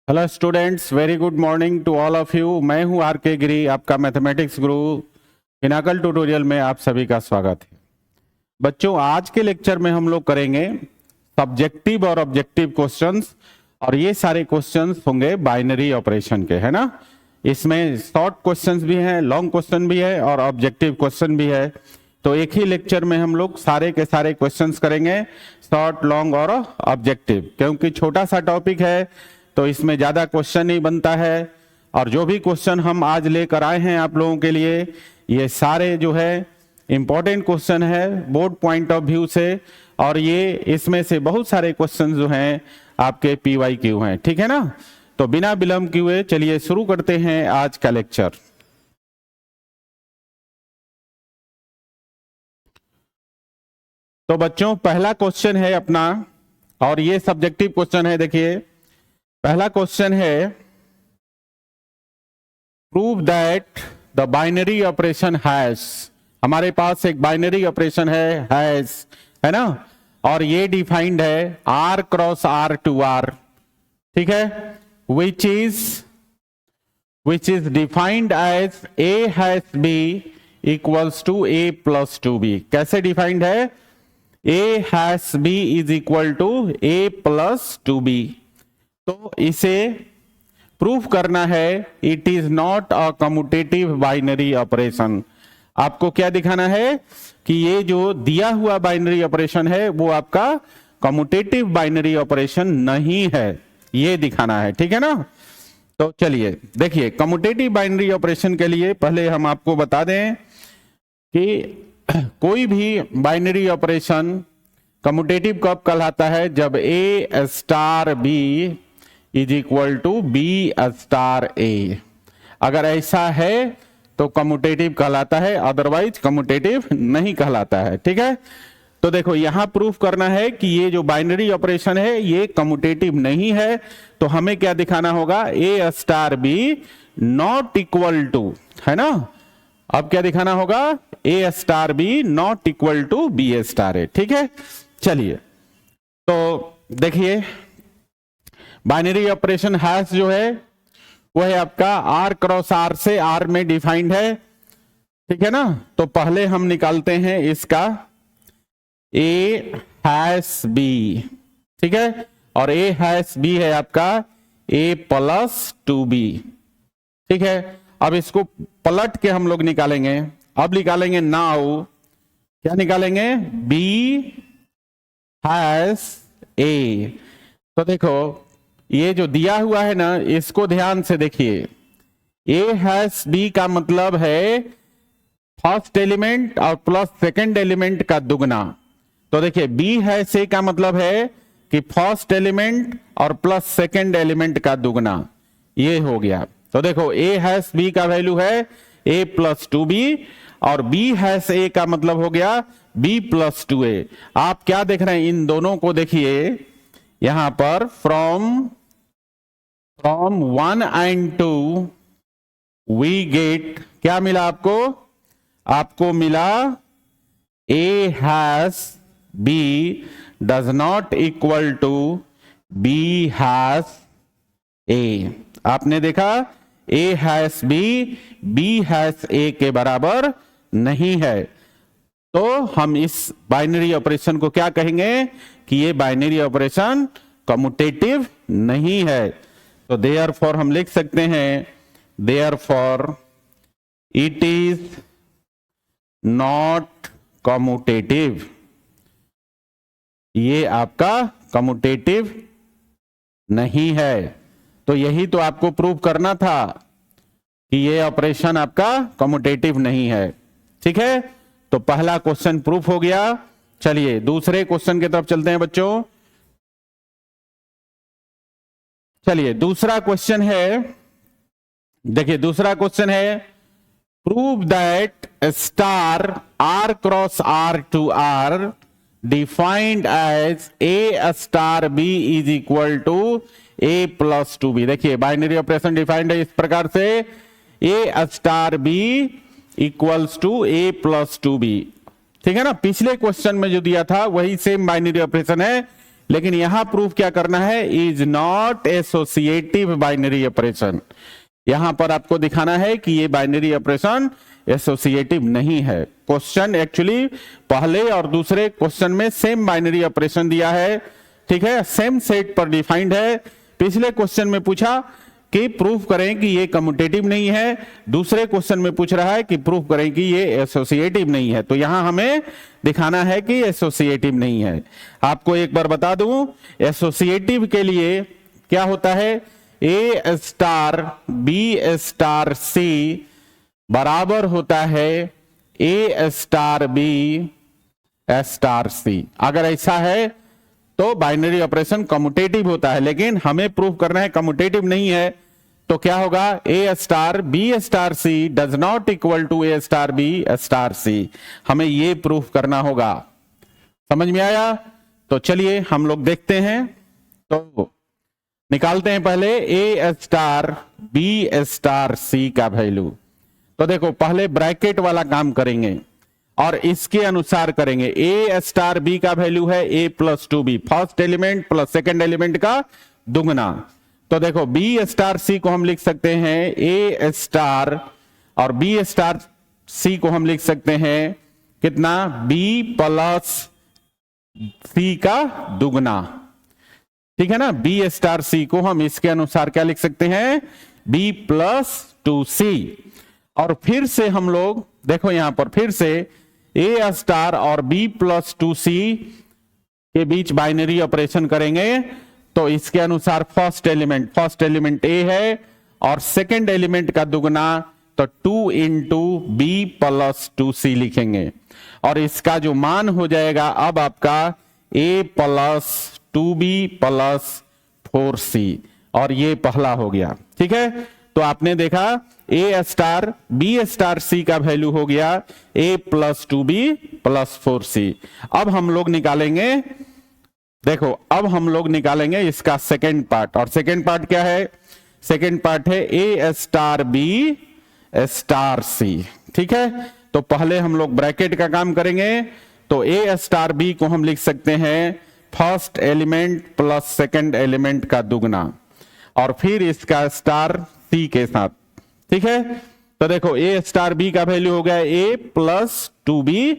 Hello students, very good morning to all of you. मैं हूं are के गिरी, आपका मैथमेटिक्स गुरु। पिनाकल ट्यूटोरियल में आप सभी का स्वागत है। बच्चों, आज के लेक्चर में हम लोग करेंगे सब्जेक्टिव और ऑब्जेक्टिव क्वेश्चंस, और ये सारे क्वेश्चंस होंगे बाइनरी ऑपरेशन के, है ना। इसमें शॉर्ट क्वेश्चंस भी हैं, लॉन्ग क्वेश्चन भी है और ऑब्जेक्टिव क्वेश्चन भी है। तो एक ही लेक्चर में हम लोग सारे के सारे क्वेश्चंस करेंगे, शॉर्ट, लॉन्ग और ऑब्जेक्टिव। क्योंकि छोटा सा टॉपिक है तो इसमें ज्यादा क्वेश्चन नहीं बनता है। और जो भी क्वेश्चन हम आज लेकर आए हैं आप लोगों के लिए, ये सारे जो है इंपॉर्टेंट क्वेश्चन है बोर्ड पॉइंट ऑफ व्यू से। और ये इसमें से बहुत सारे क्वेश्चन जो हैं आपके PYQ हैं, ठीक है ना। तो बिना विलंब किए चलिए शुरू करते हैं आज का लेक्चर। तो बच्चों, पहला क्वेश्चन है अपना, और ये सब्जेक्टिव क्वेश्चन है। देखिए, पहला क्वेश्चन है, prove that the binary operation has. हमारे पास एक बाइनरी ऑपरेशन है ना, और ये डिफाइंड है R cross R to R, ठीक है, which is defined as A has B equals to A plus 2B। कैसे डिफाइंड है? A has B is equal to A plus 2B। तो इसे प्रूफ करना है, it is not a commutative binary operation. आपको क्या दिखाना है कि ये जो दिया हुआ बाइनरी ऑपरेशन है वो आपका कम्यूटेटिव बाइनरी ऑपरेशन नहीं है, ये दिखाना है, ठीक है ना। तो चलिए देखिए, कम्यूटेटिव बाइनरी ऑपरेशन के लिए पहले हम आपको बता दें कि कोई भी बाइनरी ऑपरेशन कम्यूटेटिव कब कहलाता है? जब A star B is equal to B star A। अगर ऐसा है तो कम्यूटेटिव कहलाता है, अदरवाइज कम्यूटेटिव नहीं कहलाता है, ठीक है। तो देखो, यहां प्रूफ करना है कि ये जो बाइनरी ऑपरेशन है ये कम्यूटेटिव नहीं है। तो हमें क्या दिखाना होगा? A star B not equal to, है ना। अब क्या दिखाना होगा? A star B not equal to B star A, ठीक है। चलिए, तो देखिए, बाइनरी ऑपरेशन हैश जो है वो है आपका R क्रॉस R से R में डिफाइंड है, ठीक है ना। तो पहले हम निकालते हैं इसका A हैश B, ठीक है, और A हैश B है आपका A प्लस 2B, ठीक है। अब इसको पलट के हम लोग निकालेंगे। अब निकालेंगे नाउ, क्या निकालेंगे? B hash A। तो देखो, ये जो दिया हुआ है ना, इसको ध्यान से देखिए। A हैश B का मतलब है फर्स्ट एलिमेंट और प्लस सेकंड एलिमेंट का दुगना। तो देखिए, B हैश A का मतलब है कि फर्स्ट एलिमेंट और प्लस सेकंड एलिमेंट का दुगना, ये हो गया। तो देखो, A हैश B का वैल्यू है A प्लस 2B, और B हैश A का मतलब हो गया B प्लस 2A। आप क्या देख रहे हैं? इन दोनों को देखिए यहां पर, फ्रॉम 1 and 2 वी गेट, क्या मिला आपको? आपको मिला A hash B does not equal to B hash A। आपने देखा, A hash B hash A के बराबर नहीं है। तो हम इस बाइनरी ऑपरेशन को क्या कहेंगे कि ये बाइनरी ऑपरेशन कम्यूटेटिव नहीं है। तो देयरफॉर हम लिख सकते हैं, therefore it is not commutative. ये आपका कम्यूटेटिव नहीं है। तो यही तो आपको प्रूव करना था कि ये ऑपरेशन आपका कम्यूटेटिव नहीं है, ठीक है। तो पहला क्वेश्चन प्रूफ हो गया। चलिए दूसरे क्वेश्चन की तरफ चलते हैं बच्चों। चलिए, दूसरा क्वेश्चन है, देखिए दूसरा क्वेश्चन है, prove that star R cross R to R defined as A star B is equal to A plus 2B। देखिए, बाइनरी ऑपरेशन डिफाइंड है इस प्रकार से, A star B equals to A plus 2B, ठीक है ना। पिछले क्वेश्चन में जो दिया था वही सेम बाइनरी ऑपरेशन है, लेकिन यहां प्रूफ क्या करना है, is not associative binary operation. यहां पर आपको दिखाना है कि ये बाइनरी ऑपरेशन एसोसिएटिव नहीं है। क्वेश्चन एक्चुअली पहले और दूसरे क्वेश्चन में सेम बाइनरी ऑपरेशन दिया है, ठीक है, सेम सेट पर डिफाइंड है। पिछले क्वेश्चन में पूछा कि प्रूफ करें कि ये कम्यूटेटिव नहीं है, दूसरे क्वेश्चन में पूछ रहा है कि प्रूफ करें कि ये एसोसिएटिव नहीं है। तो यहां हमें दिखाना है कि एसोसिएटिव नहीं है। आपको एक बार बता दूं, एसोसिएटिव के लिए क्या होता है, ए स्टार बी स्टार सी बराबर होता है ए स्टार बी स्टार सी। अगर ऐसा है तो बाइनरी ऑपरेशन कम्यूटेटिव होता है, लेकिन हमें प्रूफ करना है कम्यूटेटिव नहीं है। तो क्या होगा, a star b star c does not equal to a star b star c. हमें ये प्रूफ करना होगा। समझ में आया? तो चलिए हम लोग देखते हैं। तो निकालते हैं पहले ए स्टार बी स्टार सी का वैल्यू। तो देखो पहले ब्रैकेट वाला काम करेंगे और इसके अनुसार करेंगे। ए स्टार बी का वैल्यू है a plus two b, first element plus second element का दुगना। तो देखो बी स्टार सी को हम लिख सकते हैं ए स्टार, और बी स्टार सी को हम लिख सकते हैं कितना, बी प्लस सी का दुगना, ठीक है ना। बी स्टार सी को हम इसके अनुसार क्या लिख सकते हैं, बी प्लस टू सी। और फिर से हम लोग देखो यहां पर फिर से ए स्टार और बी प्लस टू सी के बीच बाइनरी ऑपरेशन करेंगे। तो इसके अनुसार फर्स्ट एलिमेंट ए है और सेकेंड एलिमेंट का दुगना, तो 2 into b plus two c लिखेंगे। और इसका जो मान हो जाएगा अब आपका a plus two b plus 4c, और ये पहला हो गया, ठीक है। तो आपने देखा a star b star c का वैल्यू हो गया a plus two b plus 4c। अब हम लोग निकालेंगे, देखो अब हम लोग निकालेंगे इसका सेकेंड पार्ट। और सेकेंड पार्ट क्या है, सेकेंड पार्ट है ए स्टार बी स्टार सी, ठीक है। तो पहले हम लोग ब्रैकेट का काम करेंगे। तो ए स्टार बी को हम लिख सकते हैं first element plus second element का दुगना, और फिर इसका स्टार सी के साथ, ठीक है। तो देखो ए स्टार बी का वैल्यू हो गया ए प्लस टू बी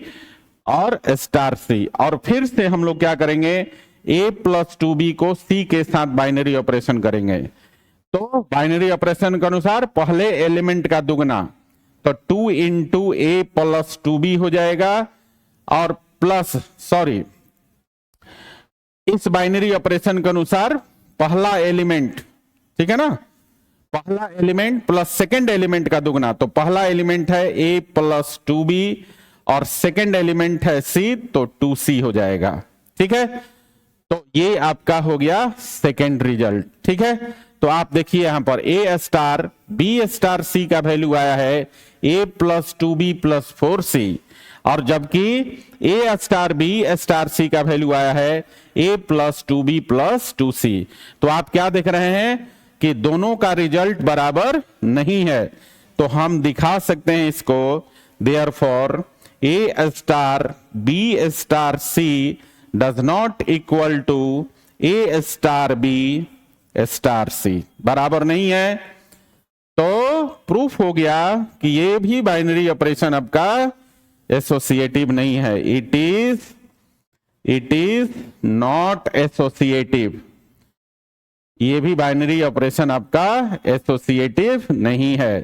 और स्टार सी। और फिर से हम लोग क्या करेंगे, ए प्लस टू बी को सी के साथ बाइनरी ऑपरेशन करेंगे। तो बाइनरी ऑपरेशन के अनुसार पहले एलिमेंट का दुगना, तो 2 into a plus two B हो जाएगा, और प्लस सॉरी इस बाइनरी ऑपरेशन के अनुसार पहला एलिमेंट, ठीक है ना, पहला एलिमेंट प्लस सेकेंड एलिमेंट का दुगना। तो पहला एलिमेंट है ए प्लस टू बी और सेकेंड एलिमेंट है सी, तो 2c हो जाएगा, ठीक है। तो ये आपका हो गया सेकेंड रिजल्ट, ठीक है। तो आप देखिए यहां पर a star b star c का वैल्यू आया है a plus two b plus 4c, और जबकि a star b star c का वैल्यू आया है a plus two b plus 2c। तो आप क्या देख रहे हैं कि दोनों का रिजल्ट बराबर नहीं है। तो हम दिखा सकते हैं इसको, therefore a star b star c does not equal to a star b star c, बराबर नहीं है। तो प्रूफ हो गया कि ये भी बाइनरी ऑपरेशन आपका एसोसिएटिव नहीं है, इट इज नॉट एसोसिएटिव। ये भी बाइनरी ऑपरेशन आपका एसोसिएटिव नहीं है,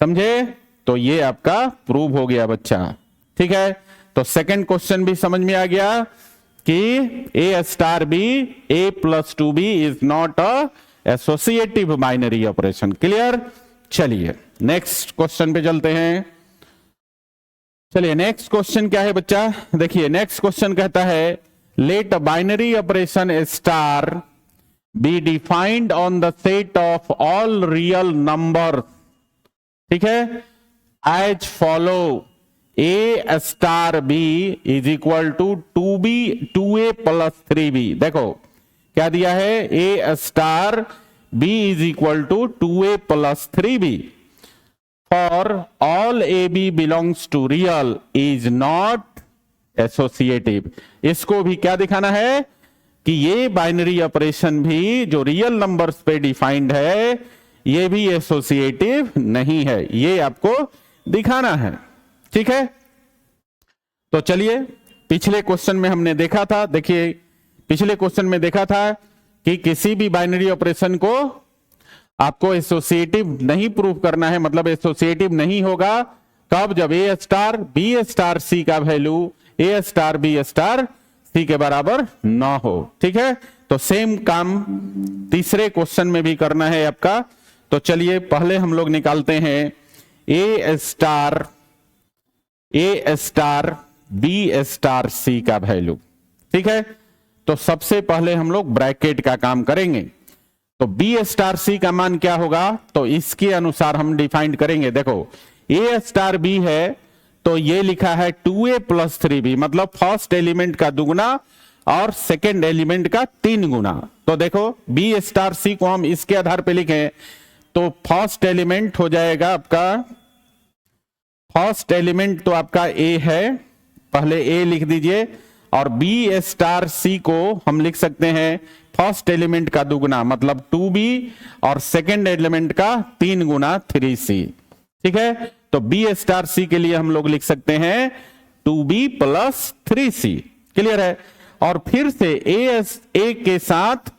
समझे। तो ये आपका प्रूव हो गया बच्चा, ठीक है। तो सेकंड क्वेश्चन भी समझ में आ गया कि a star b a plus two b is not a associative binary operation. Clear? चलिए नेक्स्ट क्वेश्चन पे चलते हैं। चलिए नेक्स्ट क्वेश्चन क्या है बच्चा, देखिए नेक्स्ट क्वेश्चन कहता है let a binary operation star b defined on the set of all real number, ठीक है, as follow a star B is equal to 2a plus 3b। देखो क्या दिया है, ए star B is equal to 2a plus 3b for all a b belongs to real is not associative. इसको भी क्या दिखाना है, कि ये बाइनरी ऑपरेशन भी जो रियल नंबर्स पे डिफाइंड है ये भी एसोसिएटिव नहीं है, ये आपको दिखाना है। ठीक है, तो चलिए पिछले क्वेश्चन में हमने देखा था, देखिए पिछले क्वेश्चन में देखा था कि किसी भी बाइनरी ऑपरेशन को आपको एसोसिएटिव नहीं प्रूव करना है, मतलब एसोसिएटिव नहीं होगा कब, जब ए स्टार बी स्टार सी का वैल्यू ए स्टार बी स्टार सी के बराबर ना हो। ठीक है, तो सेम काम तीसरे क्वेश्चन में भी करना है आपका। तो चलिए पहले हम लोग निकालते हैं a star b star c का वैल्यू। ठीक है, तो सबसे पहले हम लोग ब्रैकेट का काम करेंगे। तो बी स्टार सी का मान क्या होगा, तो इसके अनुसार हम डिफाइन करेंगे। देखो ए स्टार बी है तो ये लिखा है 2a प्लस 3b, मतलब फर्स्ट एलिमेंट का दुगुना और सेकेंड एलिमेंट का 3 गुना। तो देखो बी स्टार सी को हम इसके आधार पे लिखें तो फर्स्ट एलिमेंट हो जाएगा आपका, फर्स्ट एलिमेंट तो आपका ए है, पहले ए लिख दीजिए, और बी स्टार सी को हम लिख सकते हैं फर्स्ट एलिमेंट का दुगुना मतलब 2b और सेकेंड एलिमेंट का 3 गुना 3c। ठीक है, तो बी स्टार सी के लिए हम लोग लिख सकते हैं 2b प्लस 3c। क्लियर है, और फिर से ए के साथ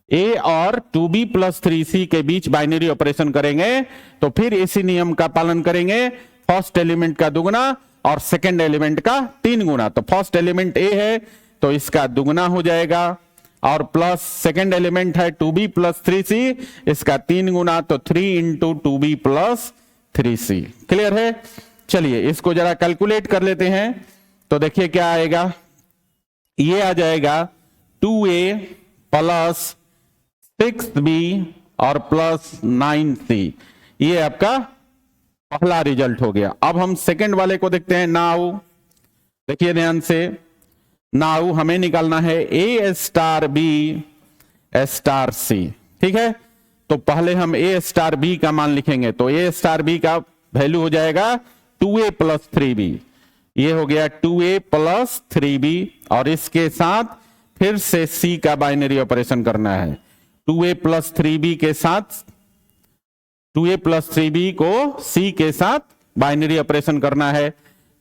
ए और 2b प्लस 3c के बीच बाइनरी ऑपरेशन करेंगे तो फिर इसी नियम का पालन करेंगे, फर्स्ट एलिमेंट का दुगुना और सेकेंड एलिमेंट का 3 गुना। तो फर्स्ट एलिमेंट ए है तो इसका दुगुना हो जाएगा, और प्लस सेकेंड एलिमेंट है 2b प्लस 3c, इसका 3 गुना, तो 3 into 2b plus 3c। Clear है, चलिए इसको जरा कैलकुलेट कर लेते हैं। तो देखिए क्या आएगा, ये आ जाएगा 2a प्लस 6b और प्लस 9c, ये आपका पहला रिजल्ट हो गया। अब हम सेकंड वाले को देखते हैं। नाउ देखिए ध्यान से, नाउ हमें निकालना है ए स्टार बी स्टार सी। ठीक है, तो पहले हम ए स्टार बी का मान लिखेंगे, तो ए स्टार बी का वैल्यू हो जाएगा 2a प्लस 3b, ये हो गया 2a प्लस 3b, और इसके साथ फिर से c का बाइनरी ऑपरेशन करना है। 2a प्लस 3b के साथ 2a प्लस 3b को c के साथ बाइनरी ऑपरेशन करना है।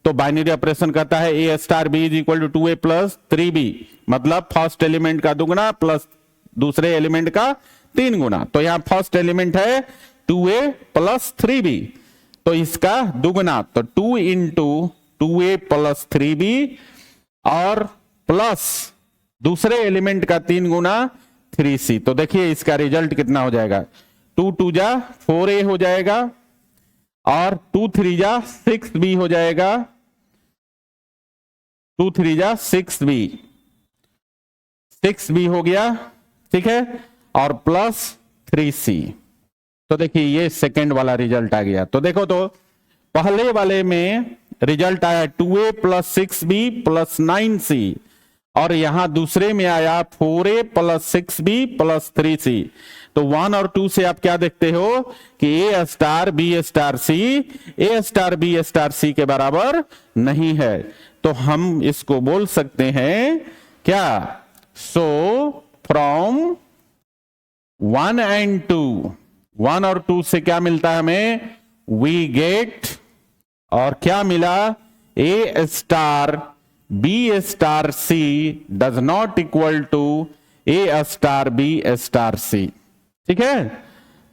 तो बाइनरी ऑपरेशन करता है ए star B is equal to 2a plus 3b, मतलब फर्स्ट एलिमेंट का दुगुना प्लस दूसरे एलिमेंट का 3 गुना। तो यहां फर्स्ट एलिमेंट है 2a प्लस 3b, तो इसका दुगुना तो 2 इंटू 2a प्लस 3b और प्लस दूसरे एलिमेंट का 3 गुना 3c। तो देखिए इसका रिजल्ट कितना हो जाएगा, 2 2 जा 4a हो जाएगा और 2 3 जा 6b हो जाएगा, 2 3 जा 6b हो गया। ठीक है, और प्लस 3c। तो देखिए ये सेकेंड वाला रिजल्ट आ गया। तो देखो तो पहले वाले में रिजल्ट आया 2a plus 6b plus 9c, और यहां दूसरे में आया 4a plus 6b plus 3c। तो 1 और 2 से आप क्या देखते हो कि a star b star C A star b star सी के बराबर नहीं है, तो हम इसको बोल सकते हैं क्या, सो फ्रॉम 1 एंड 2, 1 और 2 से क्या मिलता है हमें, वी गेट, और क्या मिला, a star b star c does not equal to a star b star c. ठीक है,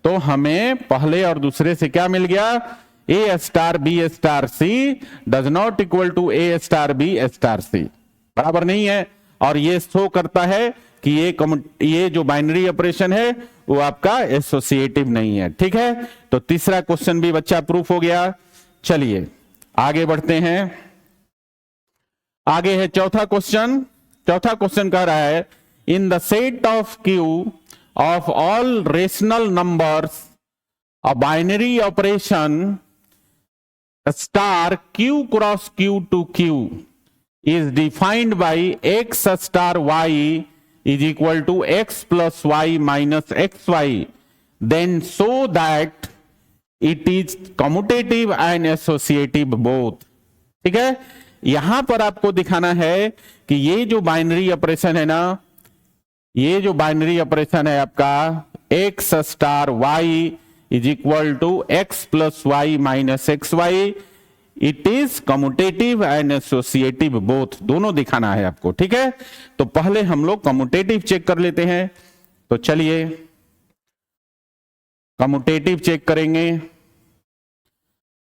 तो हमें पहले और दूसरे से क्या मिल गया, a star b star c does not equal to a star b star c, बराबर नहीं है। और ये शो करता है कि ये जो बाइनरी ऑपरेशन है वो आपका एसोसिएटिव नहीं है। ठीक है, तो तीसरा क्वेश्चन भी बच्चा प्रूफ हो गया। चलिए आगे बढ़ते हैं, आगे है चौथा क्वेश्चन। चौथा क्वेश्चन कह रहा है in the set of Q of all rational numbers a binary operation star Q cross Q to Q is defined by x star y is equal to x plus y minus xy, then so that it is commutative and associative both। ठीक है, यहां पर आपको दिखाना है कि ये जो बाइनरी ऑपरेशन है ना, ये जो बाइनरी ऑपरेशन है आपका x star Y is equal to x plus y minus x y, it is commutative and associative both, दोनों दिखाना है आपको। ठीक है, तो पहले हम लोग कम्यूटेटिव चेक कर लेते हैं। तो चलिए कम्यूटेटिव चेक करेंगे।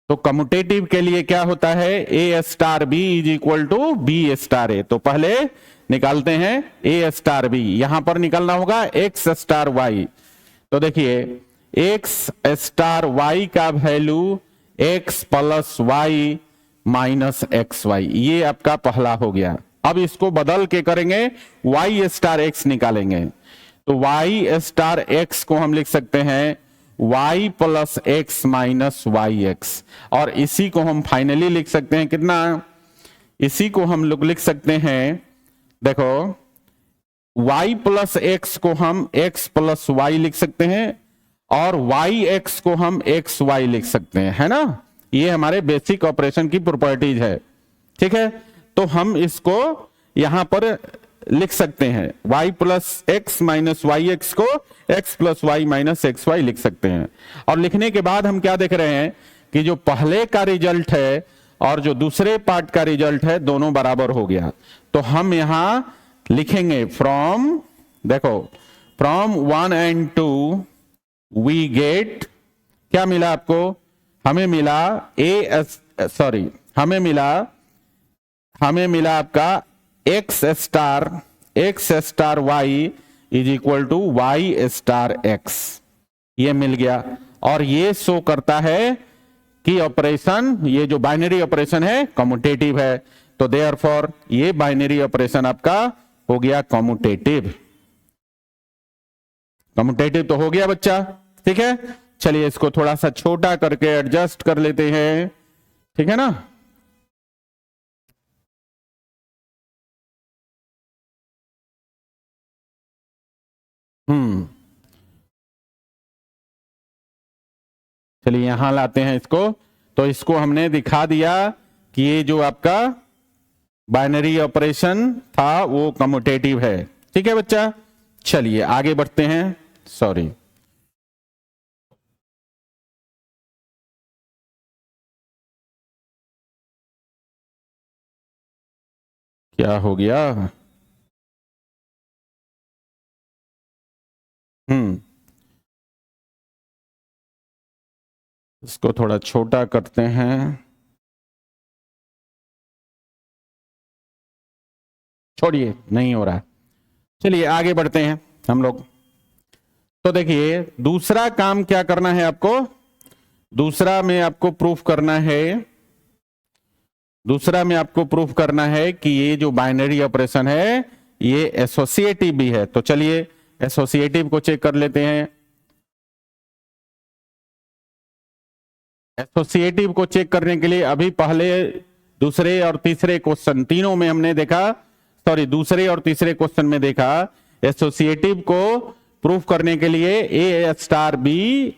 तो कम्यूटेटिव के लिए क्या होता है, ए star B is equal to b star a. तो पहले निकालते हैं ए स्टार बी, यहां पर निकलना होगा एक्स स्टार वाई। तो देखिए एक्स स्टार वाई का value x plus y minus x y, ये आपका पहला हो गया। अब इसको बदल के करेंगे, वाई स्टार एक्स निकालेंगे। तो वाई स्टार एक्स को हम लिख सकते हैं y plus x minus y x, और इसी को हम फाइनली लिख सकते हैं कितना, इसी को हम लोग लिख सकते हैं, देखो y प्लस एक्स को हम x प्लस वाई लिख सकते हैं और वाई एक्स को हम एक्स वाई लिख सकते हैं, है ना। ये हमारे बेसिक ऑपरेशन की प्रॉपर्टीज है। ठीक है, तो हम इसको यहां पर लिख सकते हैं y plus x minus y x को x plus y minus x y लिख सकते हैं। और लिखने के बाद हम क्या देख रहे हैं कि जो पहले का रिजल्ट है और जो दूसरे पार्ट का रिजल्ट है दोनों बराबर हो गया। तो हम यहां लिखेंगे फ्रॉम, देखो फ्रॉम 1 and 2 वी गेट, क्या मिला आपको, हमें मिला हमें मिला आपका x star Y is equal to y star x, ये मिल गया। और ये शो करता है कि ऑपरेशन, ये जो बाइनरी ऑपरेशन है कम्यूटेटिव है। तो देयरफॉर ये बाइनरी ऑपरेशन आपका हो गया कम्यूटेटिव। कम्यूटेटिव तो हो गया बच्चा। ठीक है, चलिए इसको थोड़ा सा छोटा करके एडजस्ट कर लेते हैं। ठीक है ना, चलिए यहां लाते हैं इसको। तो इसको हमने दिखा दिया कि ये जो आपका बाइनरी ऑपरेशन था वो कम्यूटेटिव है। ठीक है बच्चा, चलिए आगे बढ़ते हैं। सॉरी, क्या हो गया, इसको थोड़ा छोटा करते हैं। छोड़िए, नहीं हो रहा। चलिए आगे बढ़ते हैं हम लोग। तो देखिए दूसरा काम क्या करना है आपको, दूसरा में आपको प्रूफ करना है कि ये जो बाइनरी ऑपरेशन है ये एसोसिएटिव भी है। तो चलिए एसोसिएटिव को चेक कर लेते हैं। एसोसिएटिव को चेक करने के लिए अभी पहले दूसरे और तीसरे क्वेश्चन तीनों में हमने देखा, सॉरी दूसरे और तीसरे क्वेश्चन में देखा एसोसिएटिव को प्रूफ करने के लिए ए स्टार बी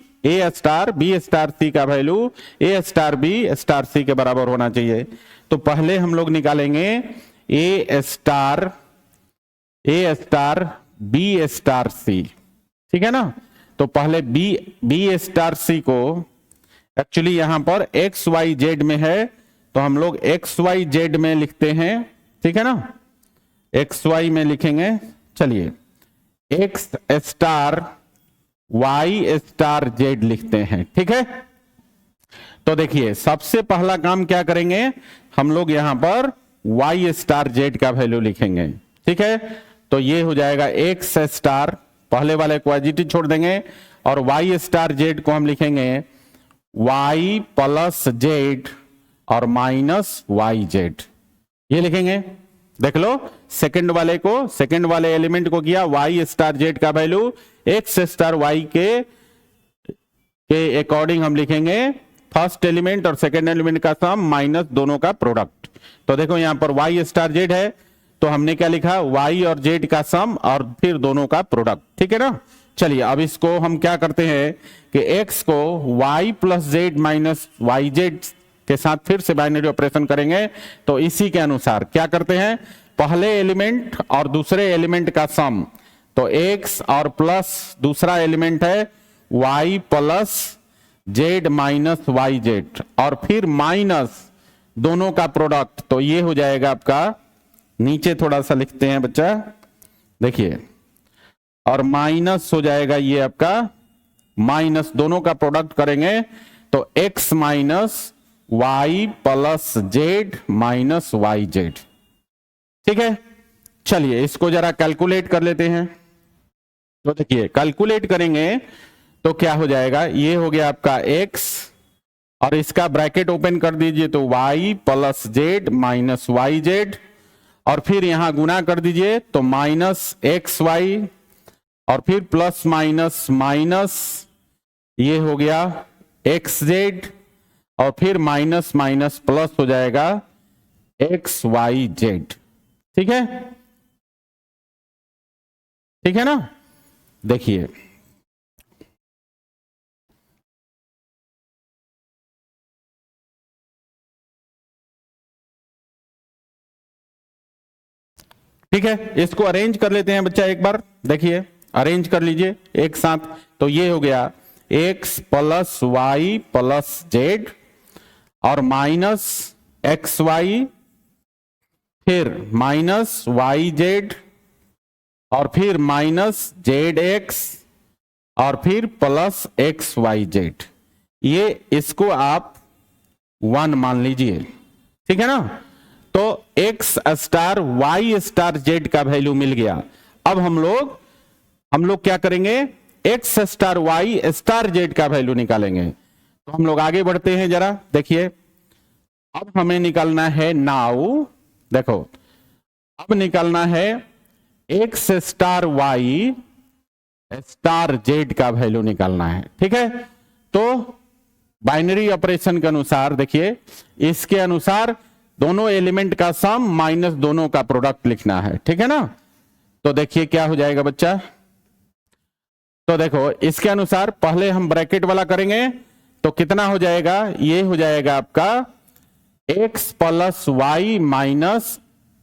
स्टार सी का वैल्यू ए स्टार बी स्टार सी के बराबर होना चाहिए। तो पहले हम लोग निकालेंगे ए स्टार बी स्टार सी। ठीक है ना, तो पहले बी स्टार सी को, एक्चुअली यहां पर एक्स वाई जेड में है तो हम लोग एक्स वाई जेड में लिखते हैं। ठीक है ना, एक्स वाई में लिखेंगे। चलिए x star y star z लिखते हैं। ठीक है, तो देखिए सबसे पहला काम क्या करेंगे, हम लोग यहां पर वाई स्टार जेड का वैल्यू लिखेंगे। ठीक है, तो ये हो जाएगा एक्स स्टार, पहले वाले को एज छोड़ देंगे, और वाई स्टार जेड को हम लिखेंगे वाई प्लस जेड और माइनस वाई जेड, ये लिखेंगे। देख लो सेकंड वाले एलिमेंट को किया वाई स्टार जेड का वैल्यू एक्स स्टार वाई के अकॉर्डिंग हम लिखेंगे फर्स्ट एलिमेंट और सेकंड एलिमेंट का सम माइनस दोनों का प्रोडक्ट। तो देखो यहां पर वाई स्टार जेड है तो हमने क्या लिखा, वाई और जेड का सम और फिर दोनों का प्रोडक्ट। ठीक है ना, चलिए अब इसको हम क्या करते हैं कि x को y plus z minus y z के साथ फिर से बाइनरी ऑपरेशन करेंगे। तो इसी के अनुसार क्या करते हैं, पहले एलिमेंट और दूसरे एलिमेंट का सम, तो x और प्लस दूसरा एलिमेंट है y plus z minus y z, और फिर माइनस दोनों का प्रोडक्ट, तो ये हो जाएगा आपका, नीचे थोड़ा सा लिखते हैं बच्चा, देखिए, और माइनस हो जाएगा ये आपका, माइनस दोनों का प्रोडक्ट करेंगे तो x minus y plus z minus y z. ठीक है, चलिए इसको जरा कैलकुलेट कर लेते हैं। तो देखिए कैलकुलेट करेंगे तो क्या हो जाएगा, ये हो गया आपका x, और इसका ब्रैकेट ओपन कर दीजिए तो y plus z minus y z, और फिर यहां गुना कर दीजिए तो माइनस एक्स वाई, और फिर प्लस माइनस माइनस, ये हो गया एक्स जेड, और फिर माइनस माइनस प्लस हो जाएगा एक्स वाई जेड। ठीक है, ठीक है ना। देखिए ठीक है, इसको अरेंज कर लेते हैं बच्चा एक बार, देखिए अरेंज कर लीजिए एक साथ। तो ये हो गया x plus y plus z और माइनस एक्स वाई, फिर माइनस वाई जेड, और फिर माइनस जेड एक्स, और फिर प्लस एक्स वाई जेड। ये इसको आप 1 मान लीजिए, ठीक है ना। तो x star y star z का वैल्यू मिल गया। अब हम लोग क्या करेंगे, x star y star z का वैल्यू निकालेंगे। तो हम लोग आगे बढ़ते हैं जरा, देखिए अब हमें निकालना है नाउ, देखो अब निकालना है x star y star z का वैल्यू निकालना है। ठीक है, तो बाइनरी ऑपरेशन के अनुसार देखिए, इसके अनुसार दोनों एलिमेंट का सम माइनस दोनों का प्रोडक्ट लिखना है। ठीक है ना। तो देखिए क्या हो जाएगा बच्चा, तो देखो इसके अनुसार पहले हम ब्रैकेट वाला करेंगे तो कितना हो जाएगा, ये हो जाएगा आपका x plus y minus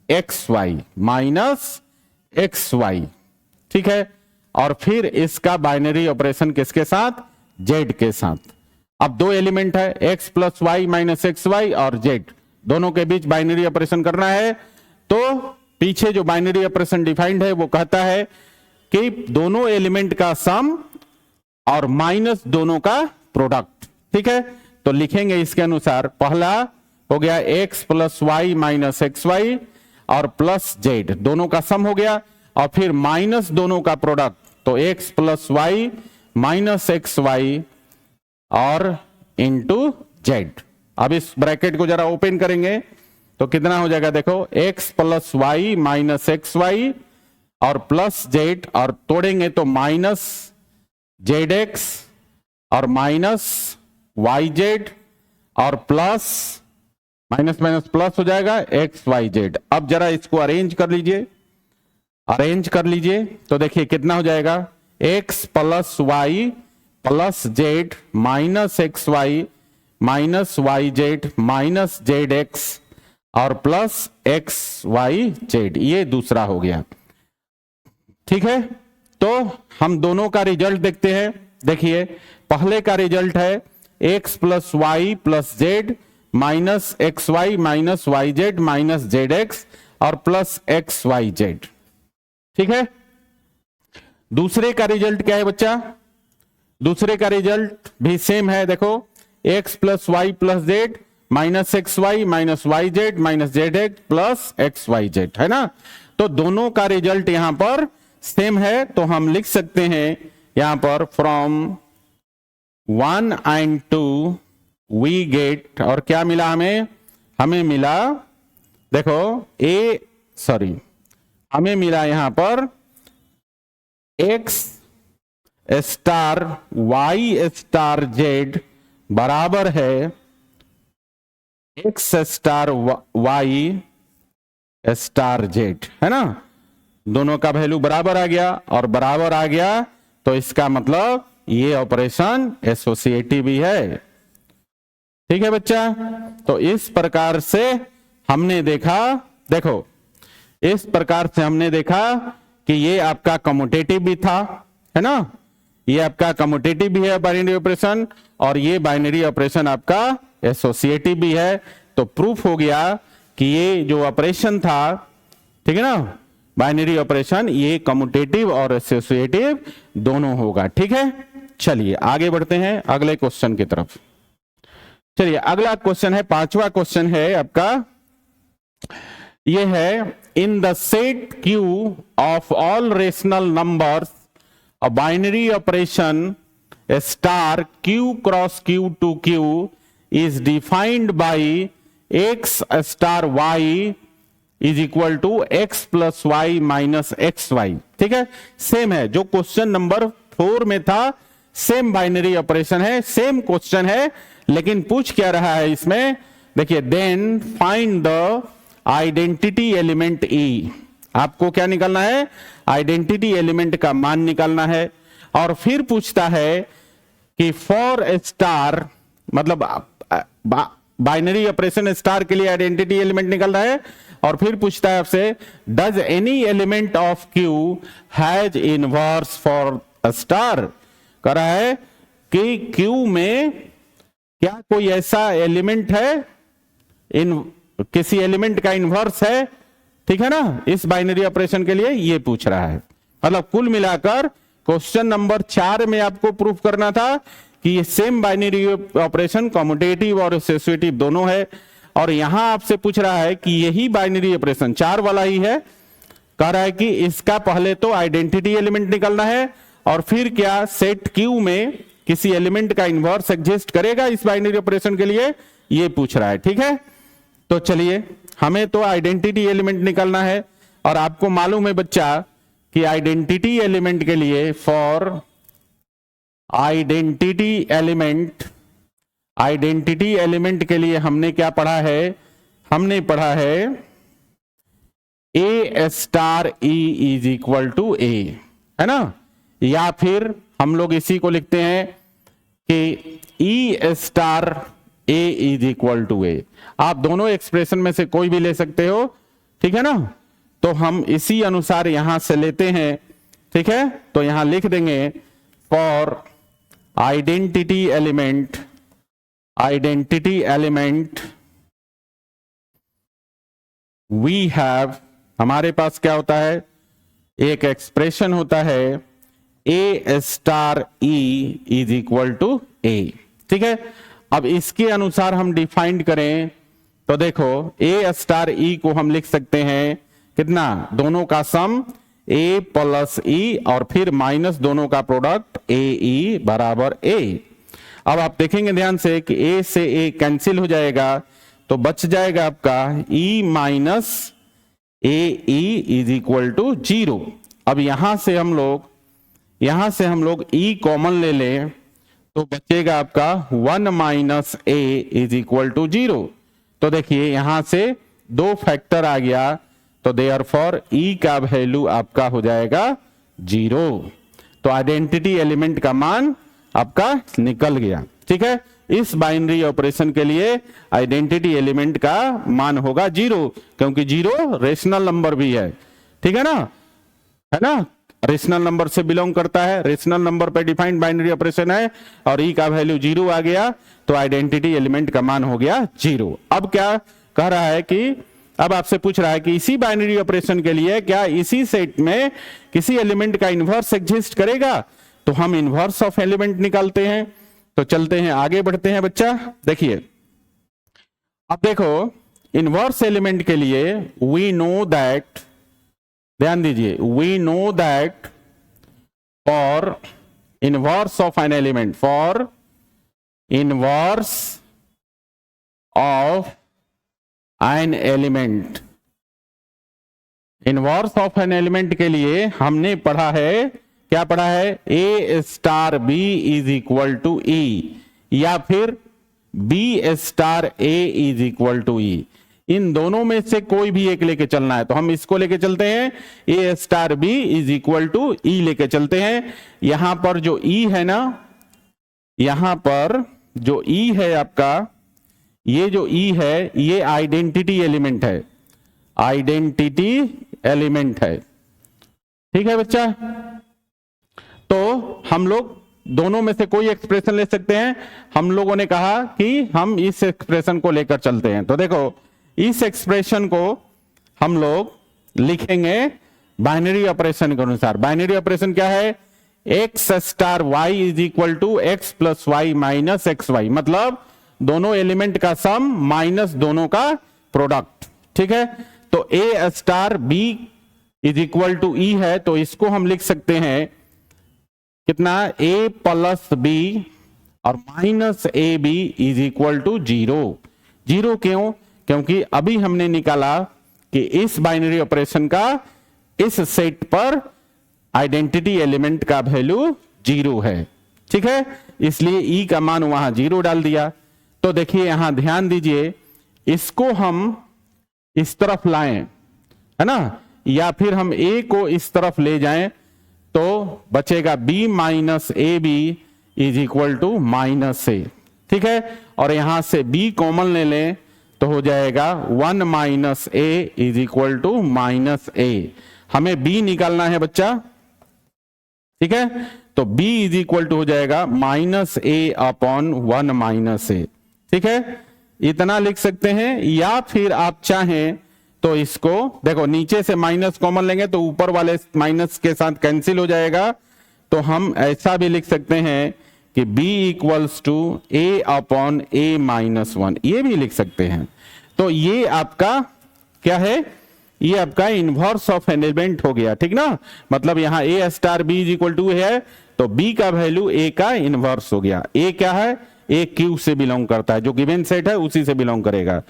x y minus x y. ठीक है, और फिर इसका बाइनरी ऑपरेशन किसके साथ, z के साथ। अब दो एलिमेंट है x plus y minus x y और z, दोनों के बीच बाइनरी ऑपरेशन करना है। तो पीछे जो बाइनरी ऑपरेशन डिफाइंड है वो कहता है कि दोनों एलिमेंट का सम और माइनस दोनों का प्रोडक्ट। ठीक है, तो लिखेंगे इसके अनुसार, पहला हो गया x plus y minus x y और प्लस जेड, दोनों का सम हो गया, और फिर माइनस दोनों का प्रोडक्ट, तो x plus y minus x y और इंटू जेड। अब इस ब्रैकेट को जरा ओपन करेंगे तो कितना हो जाएगा, देखो x plus y minus x y और प्लस जेड, और तोड़ेंगे तो माइनस जेड एक्स और माइनस वाई जेड और प्लस माइनस माइनस प्लस हो जाएगा एक्स वाई जेड। अब जरा इसको अरेंज कर लीजिए, अरेंज कर लीजिए तो देखिए कितना हो जाएगा, x plus y plus z minus x y minus y z minus z x और प्लस एक्स वाई जेड, ये दूसरा हो गया। ठीक है, तो हम दोनों का रिजल्ट देखते हैं। देखिए पहले का रिजल्ट है x plus y plus z minus x y minus y z minus z x और प्लस एक्स वाई जेड। ठीक है, दूसरे का रिजल्ट क्या है बच्चा, दूसरे का रिजल्ट भी सेम है। देखो x plus y plus z minus x y minus y z minus z x plus x y z, है ना। तो दोनों का रिजल्ट यहां पर सेम है, तो हम लिख सकते हैं यहां पर फ्रॉम 1 एंड 2 वी गेट, और क्या मिला हमें, हमें मिला देखो हमें मिला यहां पर x star y star z बराबर है x star y star z, है ना। दोनों का वैल्यू बराबर आ गया, और बराबर आ गया तो इसका मतलब ये ऑपरेशन एसोसिएटिव भी है। ठीक है बच्चा, तो इस प्रकार से हमने देखा, देखो इस प्रकार से हमने देखा कि ये आपका कम्यूटेटिव भी था, है ना, ये आपका कम्यूटेटिव भी है बाइनरी ऑपरेशन, और ये बाइनरी ऑपरेशन आपका एसोसिएटिव भी है। तो प्रूफ हो गया कि ये जो ऑपरेशन था, ठीक है ना, बाइनरी ऑपरेशन, ये कम्यूटेटिव और एसोसिएटिव दोनों होगा। ठीक है, चलिए आगे बढ़ते हैं अगले क्वेश्चन की तरफ। चलिए अगला क्वेश्चन है, पांचवा क्वेश्चन है आपका, ये है in the set Q of all rational numbers a binary operation star Q cross Q to Q is defined by x star Y is equal to x plus y minus x y. ठीक है, same है जो question number 4 में था, same binary operation है, same question है, लेकिन पूछ क्या रहा है इसमें, देखिए, then find the identity element e. आपको क्या निकालना है, आइडेंटिटी एलिमेंट का मान निकालना है। और फिर पूछता है कि फॉर ए स्टार, मतलब बाइनरी ऑपरेशन स्टार के लिए आइडेंटिटी एलिमेंट निकालना है। और फिर पूछता है आपसे, does any element of Q has inverse for a star. कह रहा है कि क्यू में क्या कोई ऐसा एलिमेंट है, इन किसी एलिमेंट का इनवर्स है, ठीक है ना, इस बाइनरी ऑपरेशन के लिए ये पूछ रहा है। मतलब कुल मिलाकर क्वेश्चन नंबर 4 में आपको प्रूफ करना था कि ये सेम बाइनरी ऑपरेशन कम्यूटेटिव और एसोसिएटिव दोनों है, और यहां आपसे पूछ रहा है कि यही बाइनरी ऑपरेशन 4 वाला ही है। कह रहा है कि इसका पहले तो आइडेंटिटी एलिमेंट निकालना है, और फिर क्या सेट क्यू में किसी एलिमेंट का इनवर्स एग्जिस्ट करेगा इस बाइनरी ऑपरेशन के लिए, ये पूछ रहा है। ठीक है, तो चलिए, हमें तो आइडेंटिटी एलिमेंट निकालना है, और आपको मालूम है बच्चा कि आइडेंटिटी एलिमेंट के लिए, फॉर आइडेंटिटी एलिमेंट के लिए हमने क्या पढ़ा है, हमने पढ़ा है ए star E is equal to a, है ना, या फिर हम लोग इसी को लिखते हैं कि e star A is equal to a. आप दोनों एक्सप्रेशन में से कोई भी ले सकते हो, ठीक है ना। तो हम इसी अनुसार यहां से लेते हैं, ठीक है। तो यहां लिख देंगे for identity element we have, हमारे पास क्या होता है, एक एक्सप्रेशन होता है ए star E is equal to a. ठीक है, अब इसके अनुसार हम डिफाइंड करें तो देखो, ए स्टार ई को हम लिख सकते हैं कितना, दोनों का सम ए प्लस ई, और फिर माइनस दोनों का प्रोडक्ट ए ई बराबर ए। अब आप देखेंगे ध्यान से कि ए से ए कैंसिल हो जाएगा, तो बच जाएगा आपका e minus a e is equal to 0। अब यहां से हम लोग ई कॉमन ले लें तो बचेगा आपका 1 minus a is equal to 0। तो देखिए यहां से 2 फैक्टर आ गया, तो देयरफॉर ई का वैल्यू आपका हो जाएगा 0। तो आइडेंटिटी एलिमेंट का मान आपका निकल गया। ठीक है, इस बाइनरी ऑपरेशन के लिए आइडेंटिटी एलिमेंट का मान होगा 0, क्योंकि 0 रेशनल नंबर भी है। ठीक है ना, रेशनल नंबर से बिलोंग करता है, रेशनल नंबर पे डिफाइंड बाइनरी ऑपरेशन है, और ई का वैल्यू 0 आ गया, तो आइडेंटिटी एलिमेंट का मान हो गया 0। अब क्या कह रहा है कि, अब आपसे पूछ रहा है कि इसी बाइनरी ऑपरेशन के लिए क्या इसी सेट में किसी एलिमेंट का इनवर्स एग्जिस्ट करेगा, तो हम इनवर्स ऑफ एलिमेंट निकालते हैं। तो चलते हैं, आगे बढ़ते हैं बच्चा। देखिए, अब देखो, इनवर्स एलिमेंट के लिए वी नो दैट, ध्यान दीजिए, we know that for inverse of an element, for inverse of an element, inverse of an element के लिए हमने पढ़ा है, क्या पढ़ा है, ए star B is equal to e, या फिर b star A is equal to e. इन दोनों में से कोई भी एक लेके चलना है, तो हम इसको लेके चलते हैं, a star B is equal to e लेके चलते हैं। यहां पर जो ई है ना, यहां पर जो ई है आपका, ये जो ई है ये आइडेंटिटी एलिमेंट है, आइडेंटिटी एलिमेंट है। ठीक है बच्चा। तो हम लोग दोनों में से कोई एक्सप्रेशन ले सकते हैं। हम लोगों ने कहा कि हम इस एक्सप्रेशन को लेकर चलते हैं। तो देखो इस एक्सप्रेशन को हम लोग लिखेंगे बाइनरी ऑपरेशन के अनुसार। बाइनरी ऑपरेशन क्या है? X star Y is equal to x plus y minus x y, मतलब दोनों एलिमेंट का सम माइनस दोनों का प्रोडक्ट। ठीक है, तो a star B is equal to e है, तो इसको हम लिख सकते हैं कितना? ए प्लस बी और minus a b is equal to zero. Zero क्यों? क्योंकि अभी हमने निकाला कि इस बाइनरी ऑपरेशन का इस सेट पर आइडेंटिटी एलिमेंट का वैल्यू जीरो है। ठीक है, इसलिए ई का मान वहां जीरो डाल दिया। तो देखिए यहां ध्यान दीजिए, इसको हम इस तरफ लाएं, है ना, या फिर हम ए को इस तरफ ले जाएं तो बचेगा b minus a b is equal to minus a. ठीक है, और यहां से बी कॉमन ले लें तो हो जाएगा one minus a is equal to minus a. हमें b निकालना है बच्चा। ठीक है, तो b इज इक्वल टू हो जाएगा minus A upon one minus a. ठीक है, इतना लिख सकते हैं, या फिर आप चाहें तो इसको देखो नीचे से माइनस कॉमन लेंगे तो ऊपर वाले माइनस के साथ कैंसिल हो जाएगा। तो हम ऐसा भी लिख सकते हैं कि b equals to a upon a minus one, ये भी लिख सकते हैं। तो ये आपका क्या है? ये आपका इनवर्स ऑफ एलिमेंट हो गया। ठीक ना, मतलब यहां a star B is equal to है तो बी का वैल्यू ए का इनवर्स हो गया। ए क्या है? ए क्यू से बिलोंग करता है, जो गिवन सेट है उसी से बिलोंग करेगा।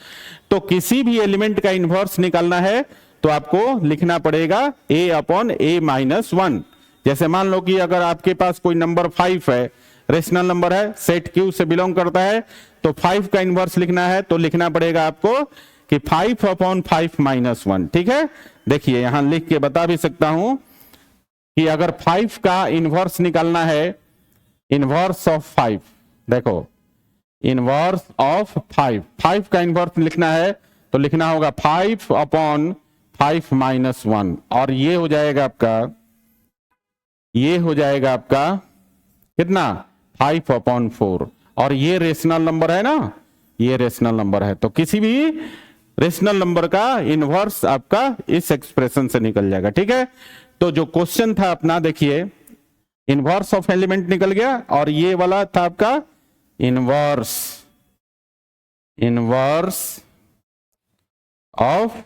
तो किसी भी एलिमेंट का इनवर्स निकालना है तो आपको लिखना पड़ेगा ए अपॉन ए माइनस वन। जैसे मान लो कि अगर आपके पास कोई नंबर 5 है, रेशनल नंबर है, सेट क्यू से बिलोंग करता है, तो 5 का इनवर्स लिखना है तो लिखना पड़ेगा आपको कि 5 अपॉन 5 माइनस वन। ठीक है, देखिए यहां लिख के बता भी सकता हूं कि अगर 5 का इनवर्स निकालना है, इनवर्स ऑफ 5, देखो इनवर्स ऑफ 5 का इनवर्स लिखना है तो लिखना होगा 5 अपॉन 5 माइनस वन, और ये हो जाएगा आपका, ये हो जाएगा आपका कितना? 5 अपॉन 4। और ये रेशनल नंबर है ना, ये रेशनल नंबर है, तो किसी भी रेशनल नंबर का इनवर्स आपका इस एक्सप्रेशन से निकल जाएगा। ठीक है, तो जो क्वेश्चन था अपना, देखिए इनवर्स ऑफ एलिमेंट निकल गया, और ये वाला था आपका इनवर्स, इनवर्स ऑफ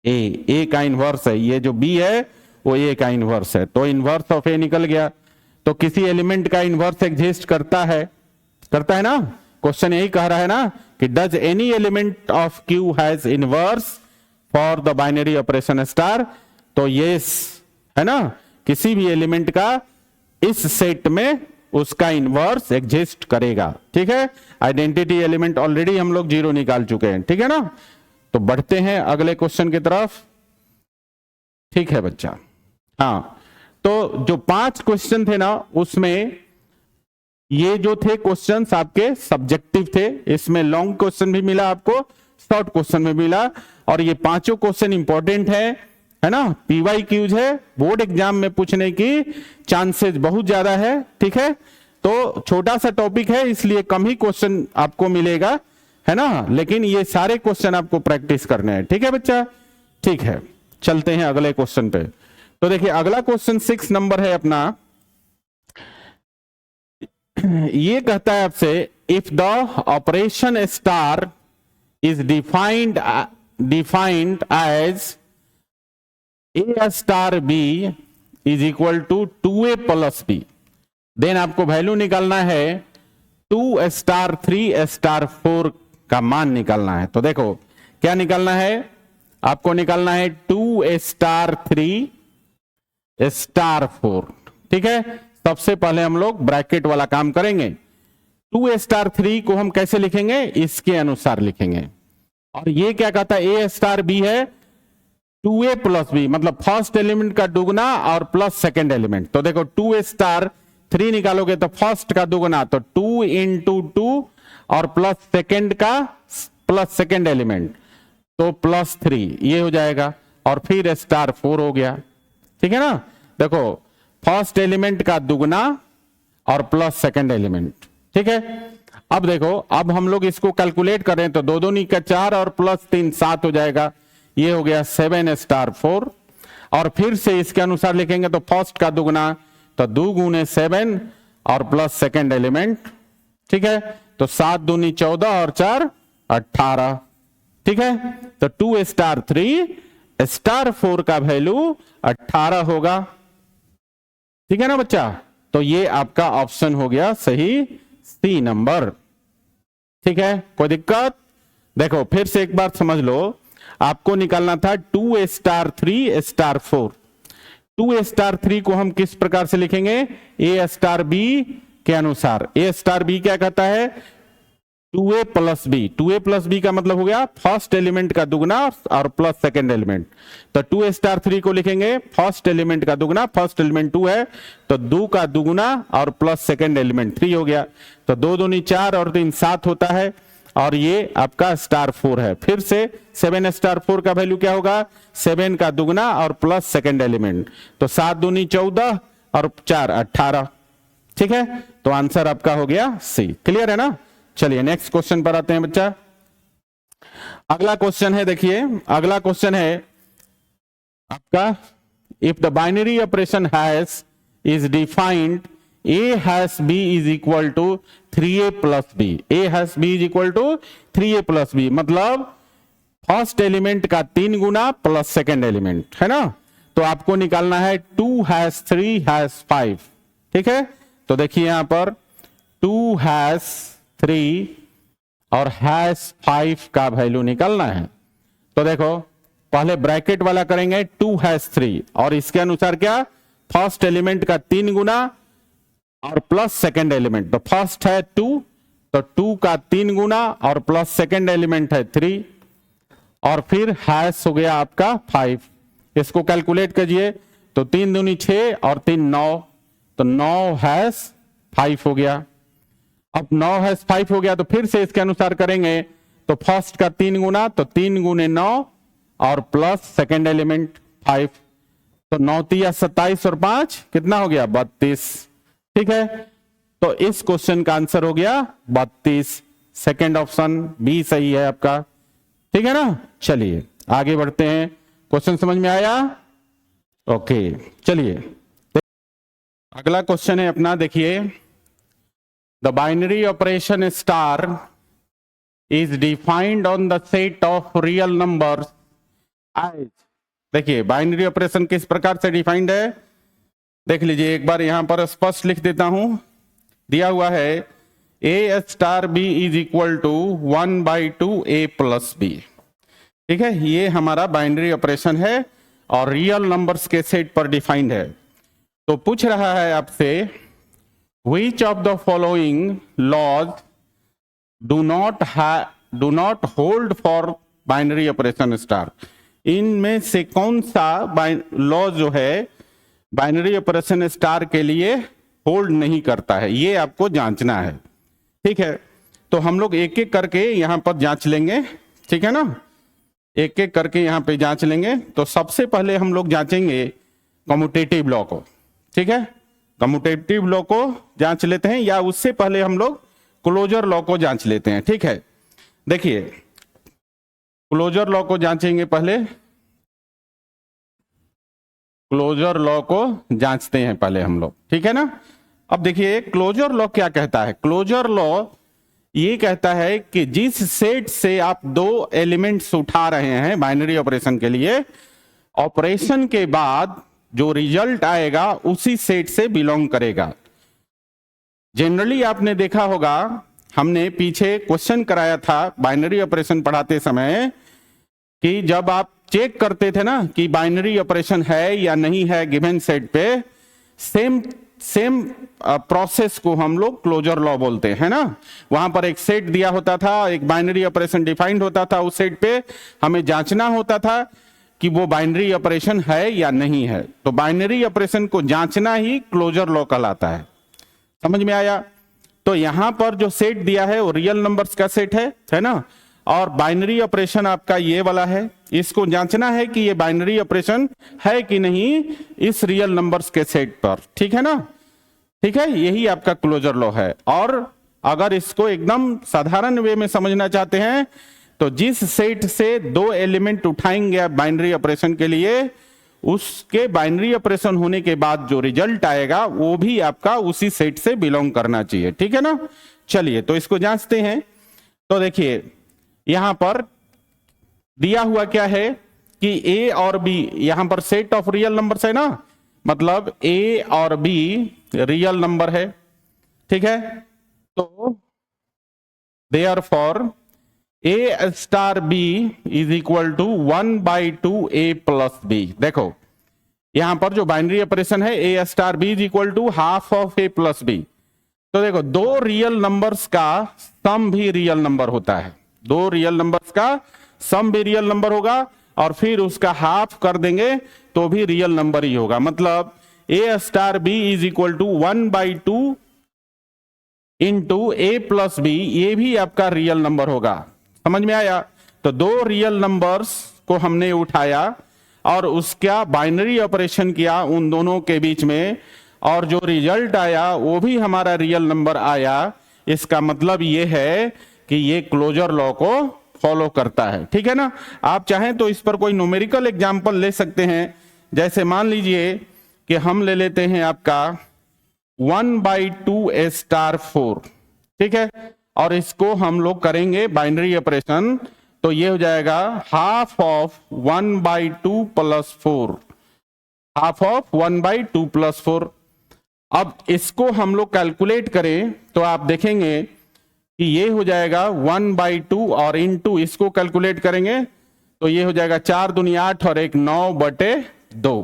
ए का इनवर्स है, ये जो बी है वो ए का इनवर्स है, तो इनवर्स ऑफ ए निकल गया। तो किसी एलिमेंट का इनवर्स एग्जिस्ट करता है ना, क्वेश्चन यही कह रहा है ना कि does any element of Q has inverse for the binary operation star, तो यस है ना, किसी भी एलिमेंट का इस सेट में उसका इनवर्स एग्जिस्ट करेगा। ठीक है, आइडेंटिटी एलिमेंट ऑलरेडी हम लोग जीरो निकाल चुके हैं। ठीक है ना, तो बढ़ते हैं अगले क्वेश्चन की तरफ। ठीक है बच्चा, हाँ, तो जो 5 क्वेश्चन थे ना, उसमें ये जो थे क्वेश्चंस आपके सब्जेक्टिव थे, इसमें लॉन्ग क्वेश्चन भी मिला आपको, शॉर्ट क्वेश्चन भी मिला, और ये पांचों क्वेश्चन इंपॉर्टेंट है ना, पीवाई क्यूज है, बोर्ड एग्जाम में पूछने की चांसेस बहुत ज्यादा है। ठीक है, तो छोटा सा टॉपिक है इसलिए कम ही क्वेश्चन आपको मिलेगा, है ना, लेकिन ये सारे क्वेश्चन आपको प्रैक्टिस करने हैं। ठीक है बच्चा, ठीक है, चलते हैं अगले क्वेश्चन पे। तो देखिए अगला क्वेश्चन 6 नंबर है अपना। ये कहता है आपसे, if the operation star is defined as A star B is equal to 2a plus b, then आपको वैल्यू निकालना है 2 स्टार 3 स्टार 4 का मान निकालना है। तो देखो क्या निकालना है, आपको निकालना है 2 स्टार 3 स्टार 4। ठीक है, सबसे पहले हम लोग ब्रैकेट वाला काम करेंगे। 2 स्टार 3 को हम कैसे लिखेंगे, इसके अनुसार लिखेंगे, और ये क्या कहता है, ए स्टार बी है 2a प्लस बी, मतलब फर्स्ट एलिमेंट का दुगना और प्लस सेकेंड एलिमेंट। तो देखो 2 स्टार 3 निकालोगे तो फर्स्ट का दुगना, तो 2 इंटू 2 और प्लस सेकेंड का प्लस सेकेंड एलिमेंट, तो +3 ये हो जाएगा, और फिर स्टार 4 हो गया। ठीक है ना, देखो फर्स्ट एलिमेंट का दुगना और प्लस सेकंड एलिमेंट, ठीक है। अब देखो, अब हम लोग इसको कैलकुलेट करें तो 2 दूनी का 4 और प्लस 3 7 हो जाएगा, ये हो गया 7 स्टार 4। और फिर से इसके अनुसार लिखेंगे तो फर्स्ट का दुगना तो 2 गुने 7 और प्लस सेकंड एलिमेंट, ठीक है। तो 7 दूनी 14 और 4 18, ठीक है। तो 2 स्टार 3 स्टार 4 का वैल्यू 18 होगा, ठीक है ना बच्चा। तो ये आपका ऑप्शन हो गया सही सी नंबर, ठीक है। कोई दिक्कत? देखो फिर से एक बार समझ लो, आपको निकालना था 2 स्टार 3 स्टार 4। 2 स्टार 3 को हम किस प्रकार से लिखेंगे? ए स्टार बी के अनुसार। ए स्टार बी क्या कहता है? 2a plus B. 2a plus B का मतलब हो गया फर्स्ट एलिमेंट का दुगना और प्लस सेकंड एलिमेंट। तो 2 स्टार 3 को लिखेंगे फर्स्ट एलिमेंट का दुगना, फर्स्ट एलिमेंट 2 है तो 2 का दुगना और प्लस सेकंड एलिमेंट 3 हो गया। तो 2 दूनी 4 और 3 7 होता है, और ये आपका स्टार 4 है। फिर से 7 स्टार 4 का वैल्यू क्या होगा? 7 का दुगना और प्लस सेकंड एलिमेंट। तो 7 दूनी 14 और 4 18, ठीक है। तो आंसर आपका हो गया सी। क्लियर है ना? चलिए नेक्स्ट क्वेश्चन पर आते हैं बच्चा। अगला क्वेश्चन है, देखिए अगला क्वेश्चन है आपका, if the binary operation has is defined a has b is equal to 3a plus b, a has b is equal to 3a plus b, मतलब फर्स्ट एलिमेंट का 3 गुना प्लस सेकंड एलिमेंट, है ना। तो आपको निकालना है 2 has 3 has 5, ठीक है। तो देखिए यहां पर 2 has 3 और has 5 का वैल्यू निकालना है। तो देखो पहले ब्रैकेट वाला करेंगे 2 has 3 और इसके अनुसार क्या? फर्स्ट एलिमेंट का 3 गुना और प्लस सेकंड एलिमेंट। तो फर्स्ट है 2, तो 2 का 3 गुना और प्लस सेकंड एलिमेंट है 3, और फिर हैश हो गया आपका 5। इसको कैलकुलेट कीजिए तो 3 दूनी 6 और 3 9, तो 9 हैश 5 हो गया। अब 9 हैश 5 हो गया तो फिर से इसके अनुसार करेंगे तो फर्स्ट का 3 गुना तो 3 गुने 9 और प्लस सेकंड एलिमेंट 5, तो 9 तिया 27 और 5 कितना हो गया? 32, ठीक है। तो इस क्वेश्चन का आंसर हो गया 32, सेकंड ऑप्शन बी सही है आपका, ठीक है ना। चलिए आगे बढ़ते हैं, क्वेश्चन समझ में आया? ओके चलिए अगला क्वेश्चन है अपना, देखिए the binary operation star is defined on the set of real numbers as, देखिए बाइनरी ऑपरेशन किस प्रकार से डिफाइंड है देख लीजिए एक बार, यहां पर स्पष्ट लिख देता हूं, दिया हुआ है ए star B is equal to 1/2 a plus b, ठीक है। ये हमारा बाइनरी ऑपरेशन है और रियल नंबर्स के सेट पर डिफाइंड है। तो पूछ रहा है आपसे which of the following laws do not hold for binary operation star, इनमें से कौन सा लॉ जो है बाइनरी ऑपरेशन स्टार के लिए होल्ड नहीं करता है, ये आपको जांचना है, ठीक है। तो हम लोग एक एक करके यहां पर जांच लेंगे, ठीक है ना, एक एक करके यहां पे जांच लेंगे। तो सबसे पहले हम लोग जांचेंगे कम्यूटेटिव लॉ को, ठीक है। कम्यूटेटिव लॉ को जांच लेते हैं, या उससे पहले हम लोग क्लोजर लॉ को जांच लेते हैं, ठीक है। देखिए क्लोजर लॉ को जांचेंगे पहले, क्लोजर लॉ को जांचते हैं पहले हम लोग, ठीक है ना। अब देखिए क्लोजर लॉ क्या कहता है, क्लोजर लॉ ये कहता है कि जिस सेट से आप 2 एलिमेंट्स उठा रहे हैं बाइनरी ऑपरेशन के लिए, ऑपरेशन के बाद जो रिजल्ट आएगा उसी सेट से बिलोंग करेगा। जनरली आपने देखा होगा, हमने पीछे क्वेश्चन कराया था बाइनरी ऑपरेशन पढ़ाते समय कि जब आप चेक करते थे ना कि बाइनरी ऑपरेशन है या नहीं है गिवन सेट पे, सेम प्रोसेस को हम लोग क्लोजर लॉ बोलते हैं ना। वहां पर एक सेट दिया होता था, एक बाइनरी ऑपरेशन डिफाइंड होता था, उस सेट पे हमें जांचना होता था कि वो बाइनरी ऑपरेशन है या नहीं है। तो बाइनरी ऑपरेशन को जांचना ही क्लोजर लॉ कहलाता है, समझ में आया। तो यहां पर जो सेट दिया है वो रियल नंबर्स का सेट है ना, और बाइनरी ऑपरेशन आपका ये वाला है, इसको जांचना है कि ये बाइनरी ऑपरेशन है कि नहीं इस रियल नंबर्स के सेट पर, ठीक है ना। ठीक है, यही आपका क्लोजर लॉ है। और अगर इसको एकदम साधारण वे में समझना चाहते हैं तो जिस सेट से दो एलिमेंट उठाएंगे आप बाइनरी ऑपरेशन के लिए, उसके बाइनरी ऑपरेशन होने के बाद जो रिजल्ट आएगा वो भी आपका उसी सेट से बिलोंग करना चाहिए, ठीक है ना। चलिए तो इसको जांचते हैं। तो देखिए यहां पर दिया हुआ क्या है कि ए और बी, यहां पर सेट ऑफ रियल नंबर्स है ना, मतलब ए और बी रियल नंबर है, ठीक है। तो therefore a star B is equal to 1/2 a plus b. देखो यहां पर जो बाइनरी ऑपरेशन है ए star B is equal to half of a plus b. तो देखो दो रियल नंबर्स का सम भी रियल नंबर होता है, दो रियल नंबर्स का सम भी रियल नंबर होगा और फिर उसका हाफ कर देंगे तो भी रियल नंबर ही होगा। मतलब a star B is equal to 1/2 into a plus b, ये भी आपका रियल नंबर होगा। समझ में आया। तो दो रियल नंबर्स को हमने उठाया और उसका बाइनरी ऑपरेशन किया उन दोनों के बीच में, और जो रिजल्ट आया वो भी हमारा रियल नंबर आया। इसका मतलब ये है कि ये क्लोजर लॉ को फॉलो करता है, ठीक है ना। आप चाहें तो इस पर कोई न्यूमेरिकल एग्जांपल ले सकते हैं। जैसे मान लीजिए कि हम ले लेते हैं आपका 1/2 ए स्टार 4, ठीक है, और इसको हम लोग करेंगे बाइनरी ऑपरेशन, तो ये हो जाएगा half of 1/2 plus 4, half of 1/2 plus 4। अब इसको हम लोग कैलकुलेट करें तो आप देखेंगे कि ये हो जाएगा 1/2 और इनटू इसको कैलकुलेट करेंगे तो ये हो जाएगा 4 दूनी 8 और 1 9/2,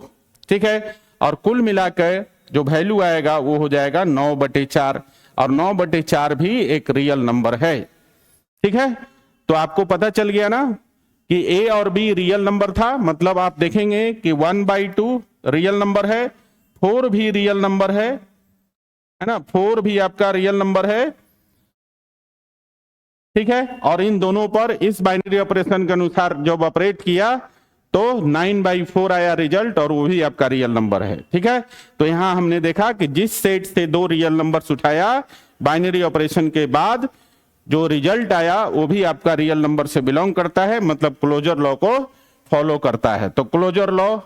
ठीक है। और कुल मिलाकर जो वैल्यू आएगा वो हो जाएगा 9/4, और 9/4 भी एक रियल नंबर है, ठीक है। तो आपको पता चल गया ना कि ए और बी रियल नंबर था। मतलब आप देखेंगे कि 1/2 रियल नंबर है, 4 भी रियल नंबर है ना, 4 भी आपका रियल नंबर है, ठीक है। और इन दोनों पर इस बाइनरी ऑपरेशन के अनुसार जब ऑपरेट किया तो 9/4 आया रिजल्ट, और वो भी आपका रियल नंबर है, ठीक है। तो यहां हमने देखा कि जिस सेट से दो रियल नंबर्स उठाया बाइनरी ऑपरेशन के बाद जो रिजल्ट आया वो भी आपका रियल नंबर से बिलोंग करता है, मतलब क्लोजर लॉ को फॉलो करता है। तो क्लोजर लॉ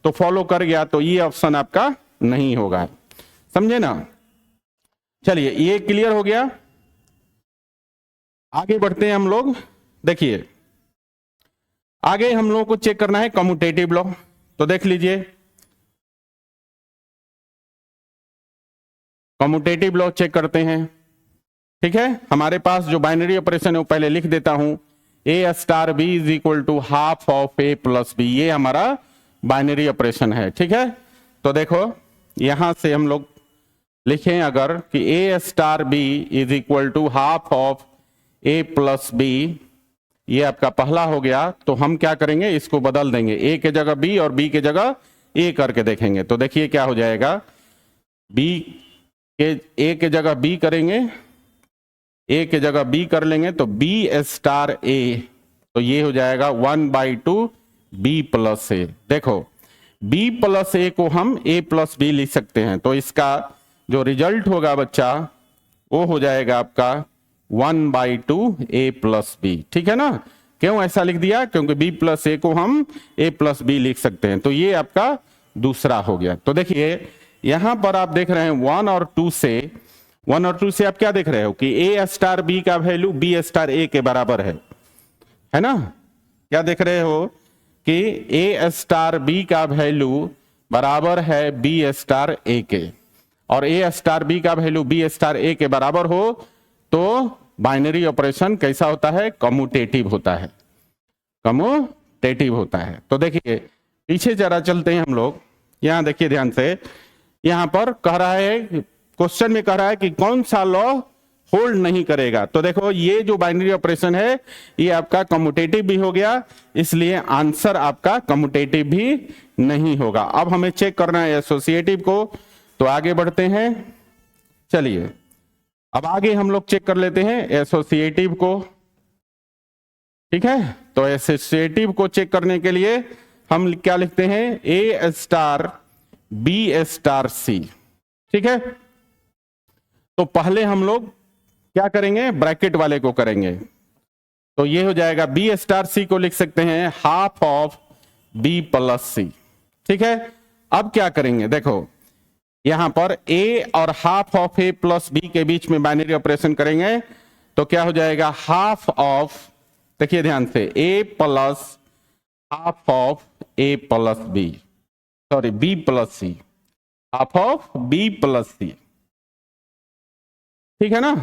तो फॉलो कर गया, तो ये ऑप्शन आपका नहीं होगा, समझे ना। चलिए ये क्लियर हो गया। आगे बढ़ते हैं हम लोग। देखिए आगे हम लोगों को चेक करना है कम्यूटेटिव लॉ। तो देख लीजिए कम्यूटेटिव लॉ चेक करते हैं, ठीक है। हमारे पास जो बाइनरी ऑपरेशन है वो पहले लिख देता हूं, a star B is equal to half of a plus b, ये हमारा बाइनरी ऑपरेशन है, ठीक है। तो देखो यहां से हम लोग लिखें अगर कि a star B is equal to half of a plus b, ये आपका पहला हो गया। तो हम क्या करेंगे, इसको बदल देंगे, ए के जगह बी और बी के जगह ए करके देखेंगे। तो देखिए क्या हो जाएगा, बी के ए के जगह बी करेंगे, ए के जगह बी कर लेंगे तो बी स्टार ए, तो ये हो जाएगा 1/2 बी प्लस ए। देखो बी प्लस ए को हम ए प्लस बी लिख सकते हैं, तो इसका जो रिजल्ट होगा बच्चा वो हो जाएगा आपका 1/2 ए प्लस बी, ठीक है ना। क्यों ऐसा लिख दिया, क्योंकि बी प्लस ए को हम ए प्लस बी लिख सकते हैं। तो ये आपका दूसरा हो गया। तो देखिए यहां पर आप देख रहे हैं 1 और 2 से आप क्या देख रहे हो कि ए स्टार बी का वैल्यू बी स्टार ए के बराबर है ना। क्या देख रहे हो कि ए स्टार बी का वैल्यू बराबर है बी स्टार ए के, और ए स्टार बी का वैल्यू बी स्टार ए के बराबर हो तो बाइनरी ऑपरेशन कैसा होता है, कम्यूटेटिव होता है, कम्यूटेटिव होता है। तो देखिए पीछे जरा चलते हैं हम लोग। यहां देखिए ध्यान से, यहां पर कह रहा है, क्वेश्चन में कह रहा है कि कौन सा लॉ होल्ड नहीं करेगा। तो देखो ये जो बाइनरी ऑपरेशन है ये आपका कम्यूटेटिव भी हो गया, इसलिए आंसर आपका कम्यूटेटिव भी नहीं होगा। अब हमें चेक करना है एसोसिएटिव को, तो आगे बढ़ते हैं। चलिए अब आगे हम लोग चेक कर लेते हैं एसोसिएटिव को। ठीक है, तो एसोसिएटिव को चेक करने के लिए हम क्या लिखते हैं, a star b star c. ठीक है, तो पहले हम लोग क्या करेंगे, ब्रैकेट वाले को करेंगे। तो ये हो जाएगा बी स्टार सी को लिख सकते हैं half of b plus c. ठीक है, अब क्या करेंगे, देखो यहां पर ए और half of a plus b के बीच में बाइनरी ऑपरेशन करेंगे तो क्या हो जाएगा, हाफ ऑफ, देखिए ध्यान से, a plus half of a plus b, sorry b plus c, half of b plus c. ठीक है ना,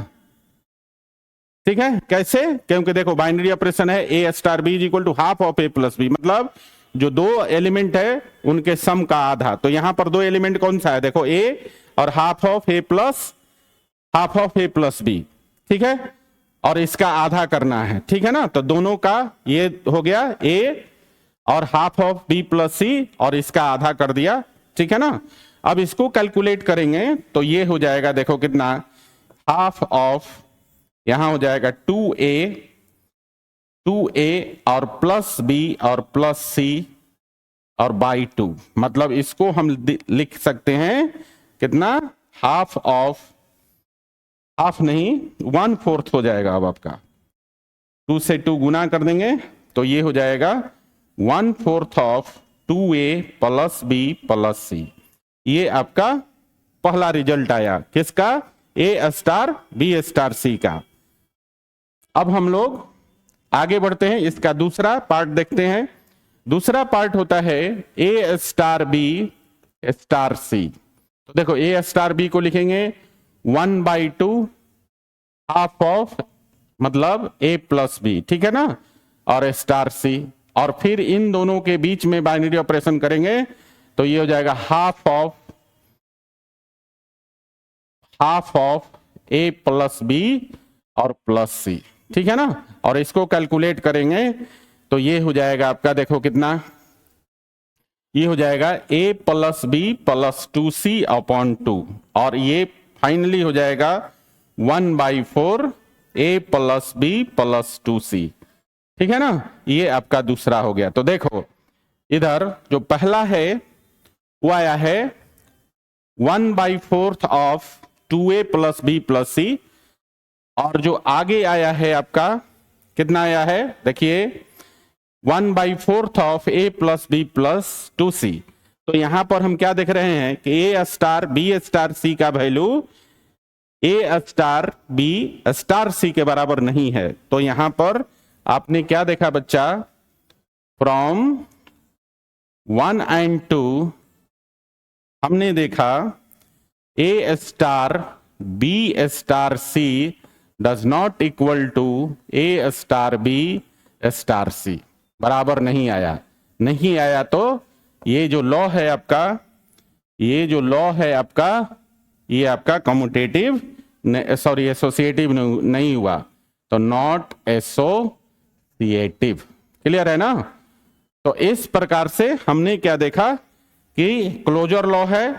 ठीक है, कैसे, क्योंकि देखो बाइनरी ऑपरेशन है ए star B is equal to half of a plus b, मतलब जो दो एलिमेंट है उनके सम का आधा। तो यहां पर दो एलिमेंट कौन सा है, देखो ए और half of a plus b. ठीक है, और इसका आधा करना है। ठीक है ना, तो दोनों का ये हो गया ए और half of b plus c और इसका आधा कर दिया। ठीक है ना, अब इसको कैलकुलेट करेंगे तो ये हो जाएगा, देखो कितना, हाफ ऑफ, यहां हो जाएगा 2a और प्लस बी और प्लस सी और बाई 2, मतलब इसको हम लिख सकते हैं कितना, हाफ ऑफ, हाफ नहीं 1/4 हो जाएगा। अब आपका 2 से 2 गुना कर देंगे तो ये हो जाएगा 1/4 of 2a plus B plus c. ये आपका पहला रिजल्ट आया, किसका, a star b star c का। अब हम लोग आगे बढ़ते हैं, इसका दूसरा पार्ट देखते हैं। दूसरा पार्ट होता है ए स्टार बी स्टार सी। तो देखो ए स्टार बी को लिखेंगे 1/2 हाफ ऑफ, मतलब ए प्लस बी। ठीक है ना, और स्टार सी, और फिर इन दोनों के बीच में बाइनरी ऑपरेशन करेंगे तो ये हो जाएगा half of a plus b और प्लस सी। ठीक है ना, और इसको कैलकुलेट करेंगे तो ये हो जाएगा आपका, देखो कितना, ये हो जाएगा a plus B plus 2c upon 2, और ये फाइनली हो जाएगा 1/4 a plus B plus 2c। ठीक है ना, ये आपका दूसरा हो गया। तो देखो इधर जो पहला है वो आया है 1/4 of 2a plus B plus c, और जो आगे आया है आपका कितना आया है, देखिए 1/4 of a plus B plus 2c। तो यहां पर हम क्या देख रहे हैं कि a star b star c का वैल्यू ए स्टार बी स्टार सी के बराबर नहीं है। तो यहां पर आपने क्या देखा बच्चा, फ्रॉम 1 and 2 हमने देखा a star b star c does not equal to a star b star c, बराबर नहीं आया। नहीं आया तो ये जो लॉ है आपका, ये आपका कम्यूटेटिव, सॉरी एसोसिएटिव नहीं हुआ, तो नॉट एसोसिएटिव। क्लियर है ना। तो इस प्रकार से हमने क्या देखा कि क्लोजर लॉ है,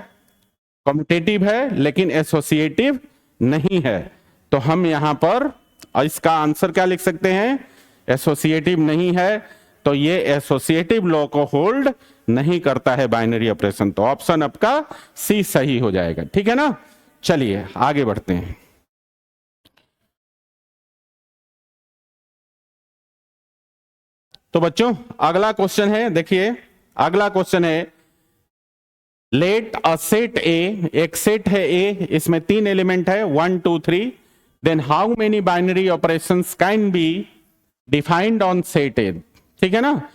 कम्यूटेटिव है, लेकिन एसोसिएटिव नहीं है। तो हम यहां पर इसका आंसर क्या लिख सकते हैं, एसोसिएटिव नहीं है, तो ये एसोसिएटिव लॉ को होल्ड नहीं करता है बाइनरी ऑपरेशन। तो ऑप्शन आपका सी सही हो जाएगा। ठीक है ना, चलिए आगे बढ़ते हैं। तो बच्चों अगला क्वेश्चन है, देखिए अगला क्वेश्चन है, लेट अ सेट ए, एक सेट है ए, इसमें 3 एलिमेंट है 1 2 3, then how many binary operations can be defined on set A. ठीक है ना,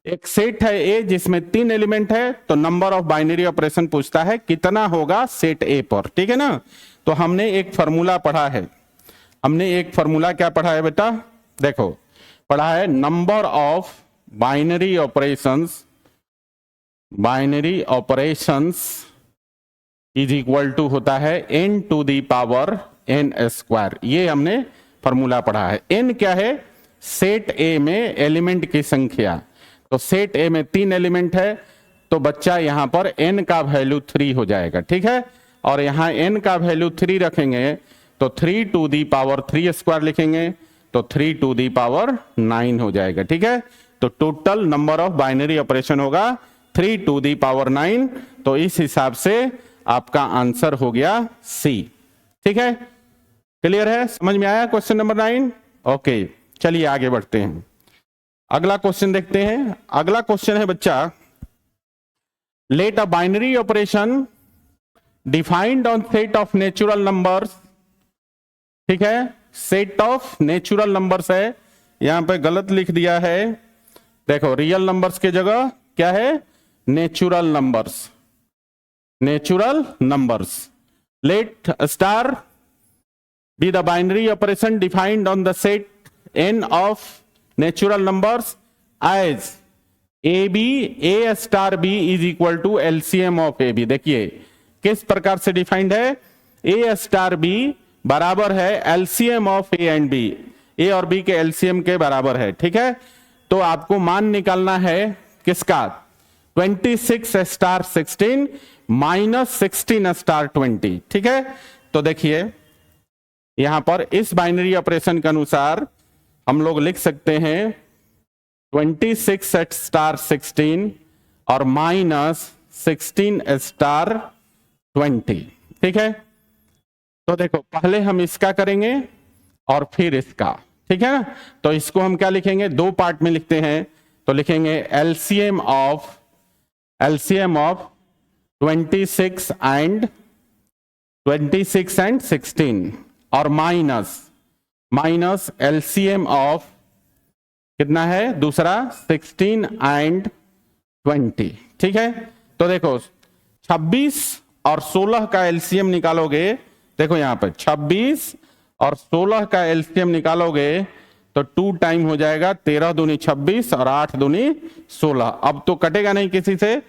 एक सेट है ए जिसमें 3 एलिमेंट है, तो नंबर ऑफ बाइनरी ऑपरेशन पूछता है कितना होगा सेट ए पर। ठीक है ना, तो हमने एक फॉर्मूला पढ़ा है, क्या पढ़ा है बेटा, देखो पढ़ा है number of binary operations is equal to होता है n to the power n square. ये हमने फॉर्मूला पढ़ा है। n क्या है, सेट ए में एलिमेंट की संख्या। तो सेट ए में 3 एलिमेंट है, तो बच्चा यहां पर n का वैल्यू 3 हो जाएगा। ठीक है, और यहां n का वैल्यू 3 रखेंगे तो 3 टू दी पावर 3 स्क्वायर लिखेंगे, तो 3 टू दी पावर 9 हो जाएगा। ठीक है, तो total number of binary operation होगा 3 टू दी पावर 9। तो इस हिसाब से आपका आंसर हो गया सी। ठीक है, क्लियर है, समझ में आया क्वेश्चन नंबर 9? ओके, चलिए आगे बढ़ते हैं, अगला क्वेश्चन देखते हैं। अगला क्वेश्चन है बच्चा, let a binary operation defined on set of natural numbers. ठीक है, सेट ऑफ नेचुरल नंबर्स है, यहां पे गलत लिख दिया है। देखो, रियल नंबर्स के जगह क्या है, natural numbers, natural numbers. Let star be the binary operation defined on the set n of natural numbers as a b a star B is equal to LCM of a b. देखिए किस प्रकार से defined है, ए star b बराबर है LCM of a and b, a और b के LCM के बराबर है। ठीक है, तो आपको मान निकालना है किसका, 26 स्टार 16 माइनस 16 स्टार 20। ठीक है, तो देखिए यहां पर इस बाइनरी ऑपरेशन के अनुसार हम लोग लिख सकते हैं 26 स्टार 16 और माइनस 16 स्टार 20। ठीक है, तो देखो पहले हम इसका करेंगे और फिर इसका। ठीक है ना, तो इसको हम क्या लिखेंगे, दो पार्ट में लिखते हैं, तो लिखेंगे एलसीएम ऑफ 26 एंड 16 और माइनस एलसीएम ऑफ कितना है दूसरा 16 एंड 20। ठीक है, तो देखो 26 और 16 का एलसीएम निकालोगे, देखो यहां पर 26 और 16 का एलसीएम निकालोगे तो 2 टाइम हो जाएगा, 13 दूनी 26 और 8 दूनी 16। अब तो कटेगा नहीं किसी से,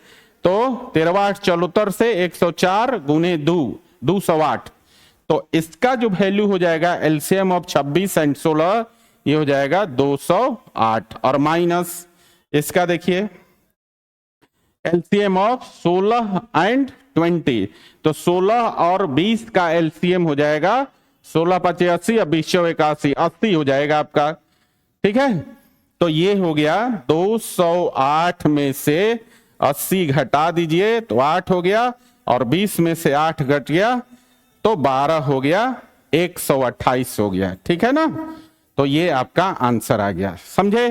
तो 13 8 74 से 104 गुने 208। तो इसका जो वैल्यू हो जाएगा एलसीएम ऑफ 26 एंड 16 ये हो जाएगा 208 और माइनस इसका देखिए एलसीएम ऑफ 16 एंड 20, तो 16 और 20 का एलसीएम हो जाएगा 16 5 80 और 20 81 80 हो जाएगा आपका। ठीक है, तो ये हो गया 208 में से 80 घटा दीजिए तो 8 हो गया, और 20 में से 8 घट गया तो 12 हो गया, 128 हो गया। ठीक है ना, तो ये आपका आंसर आ गया, समझे?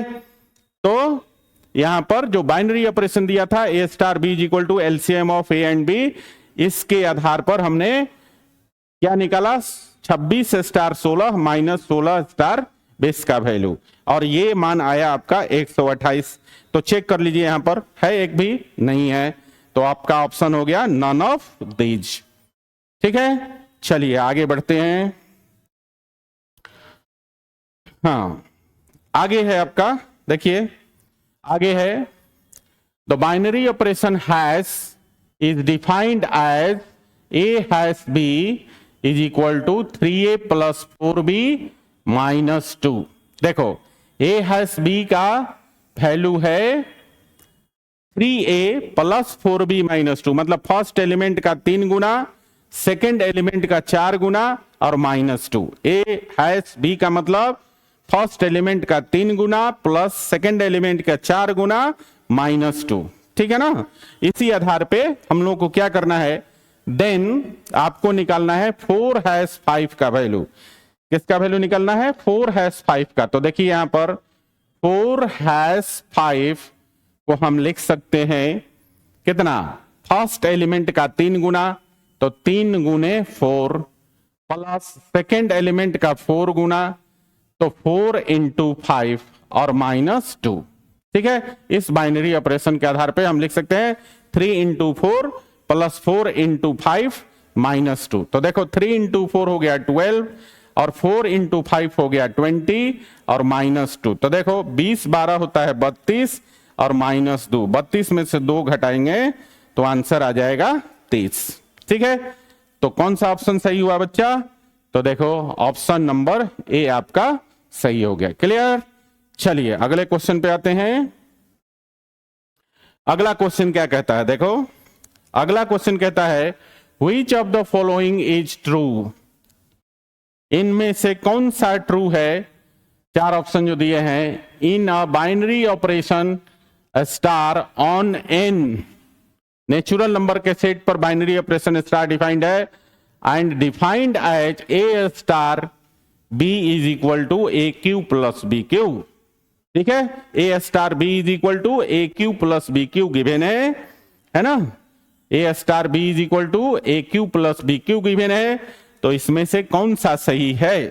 तो यहां पर जो बाइनरी ऑपरेशन दिया था a star B is equal to LCM of a and b, इसके आधार पर हमने क्या निकाला, 26 स्टार 16 माइनस 16 स्टार 20 का वैल्यू, और ये मान आया आपका 128। तो चेक कर लीजिए यहां पर है एक भी नहीं है, तो आपका ऑप्शन हो गया नन ऑफ दीज। ठीक है, चलिए आगे बढ़ते हैं। हाँ, आगे है आपका, देखिए आगे है the binary operation has is defined as a has b is equal to 3a plus 4b minus 2। देखो ए हैज बी का वैल्यू है 3a प्लस 4b माइनस 2, मतलब फर्स्ट एलिमेंट का 3 गुना, सेकेंड एलिमेंट का 4 गुना और माइनस 2। ए हैज बी का मतलब first element का 3 गुना प्लस सेकेंड एलिमेंट का 4 गुना माइनस 2। ठीक है ना, इसी आधार पे हम लोग को क्या करना है, देन आपको निकालना है 4-5 का वैल्यू। किसका वैल्यू निकालना है, 4-5 का। तो देखिए यहां पर 4-5 को हम लिख सकते हैं कितना, फर्स्ट एलिमेंट का 3 गुना, तो 3 गुने 4 प्लस सेकेंड एलिमेंट का 4 गुना, तो 4 इंटू 5 और माइनस 2। ठीक है, इस बाइनरी ऑपरेशन के आधार पे हम लिख सकते हैं 3 इंटू 4 प्लस 4 इंटू 5 माइनस 2। तो देखो 3 इंटू 4 हो गया 12 और 4 इंटू 5 हो गया 20 और माइनस 2। तो देखो 20 12 होता है 32 और माइनस 2, 32 में से 2 घटाएंगे तो आंसर आ जाएगा 30। ठीक है, तो कौन सा ऑप्शन सही हुआ बच्चा, तो देखो ऑप्शन नंबर ए आपका सही हो गया। क्लियर, चलिए अगले क्वेश्चन पे आते हैं। अगला क्वेश्चन क्या कहता है, देखो अगला क्वेश्चन कहता है which of the following is true, इनमें से कौन सा ट्रू है चार ऑप्शन जो दिए हैं, in a binary operation star on N natural number के सेट पर बाइनरी ऑपरेशन स्टार डिफाइंड है and defined as A star B is equal to a q plus b q. ठीक है, ए star B is equal to a q plus b q given है ना, a star B is equal to a q plus b q given है। तो इसमें से कौन सा सही है?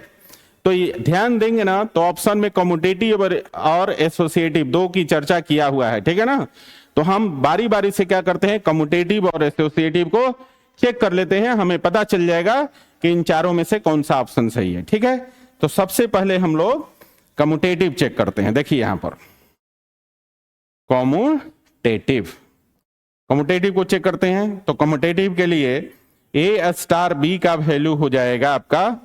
तो ये ध्यान देंगे ना, तो ऑप्शन में कम्यूटेटिव और एसोसिएटिव दो की चर्चा किया हुआ है। ठीक है ना, तो हम बारी बारी से क्या करते हैं, कम्यूटेटिव और एसोसिएटिव को चेक कर लेते हैं, हमें पता चल जाएगा कि इन चारों में से कौन सा ऑप्शन सही है। ठीक है, तो सबसे पहले हम लोग कम्यूटेटिव चेक करते हैं। देखिए यहां पर कम्यूटेटिव को चेक करते हैं। तो कम्यूटेटिव के लिए ए स्टार बी का वैल्यू हो जाएगा आपका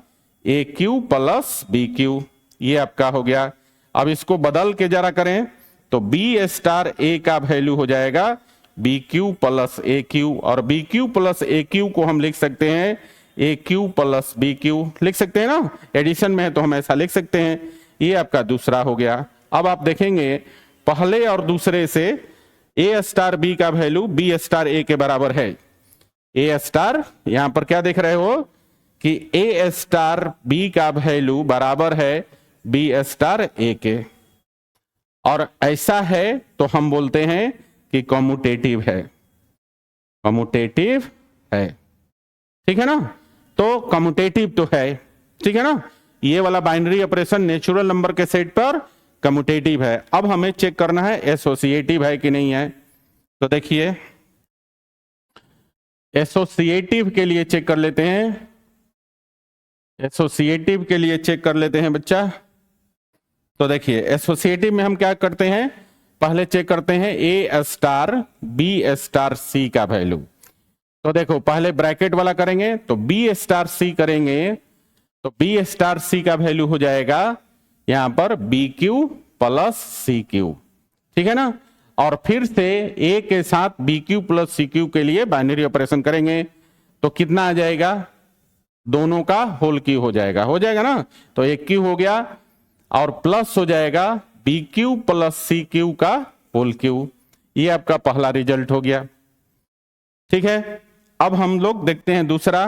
ए क्यू प्लस बी क्यू, ये आपका हो गया। अब इसको बदल के जरा करें तो बी स्टार ए का वैल्यू हो जाएगा बी क्यू प्लस ए क्यू, और बी क्यू प्लस ए क्यू को हम लिख सकते हैं ए क्यू प्लस बी क्यू, लिख सकते हैं ना, एडिशन में है तो हम ऐसा लिख सकते हैं। ये आपका दूसरा हो गया। अब आप देखेंगे पहले और दूसरे से ए स्टार बी का वैल्यू बी स्टार ए के बराबर है। ए स्टार यहां पर क्या देख रहे हो कि ए स्टार बी का वैल्यू बराबर है बी स्टार ए के, और ऐसा है तो हम बोलते हैं कि कम्यूटेटिव है, कम्यूटेटिव है। ठीक है ना, तो कम्यूटेटिव तो है। ठीक है ना, ये वाला बाइनरी ऑपरेशन नेचुरल नंबर के सेट पर कम्यूटेटिव है। अब हमें चेक करना है एसोसिएटिव है कि नहीं है। तो देखिए एसोसिएटिव के लिए चेक कर लेते हैं, एसोसिएटिव के लिए चेक कर लेते हैं बच्चा। तो देखिए एसोसिएटिव में हम क्या करते हैं, पहले चेक करते हैं a star b star c का वैल्यू। तो देखो पहले ब्रैकेट वाला करेंगे तो बी स्टार सी करेंगे तो बी स्टार सी का वैल्यू हो जाएगा यहां पर b q plus c q. ठीक है ना, और फिर से ए के साथ b q plus c q के लिए बाइनरी ऑपरेशन करेंगे तो कितना आ जाएगा, दोनों का होल क्यू हो जाएगा ना, तो एक क्यू हो गया और प्लस हो जाएगा b q plus c q का होल क्यू। ये आपका पहला रिजल्ट हो गया। ठीक है, अब हम लोग देखते हैं दूसरा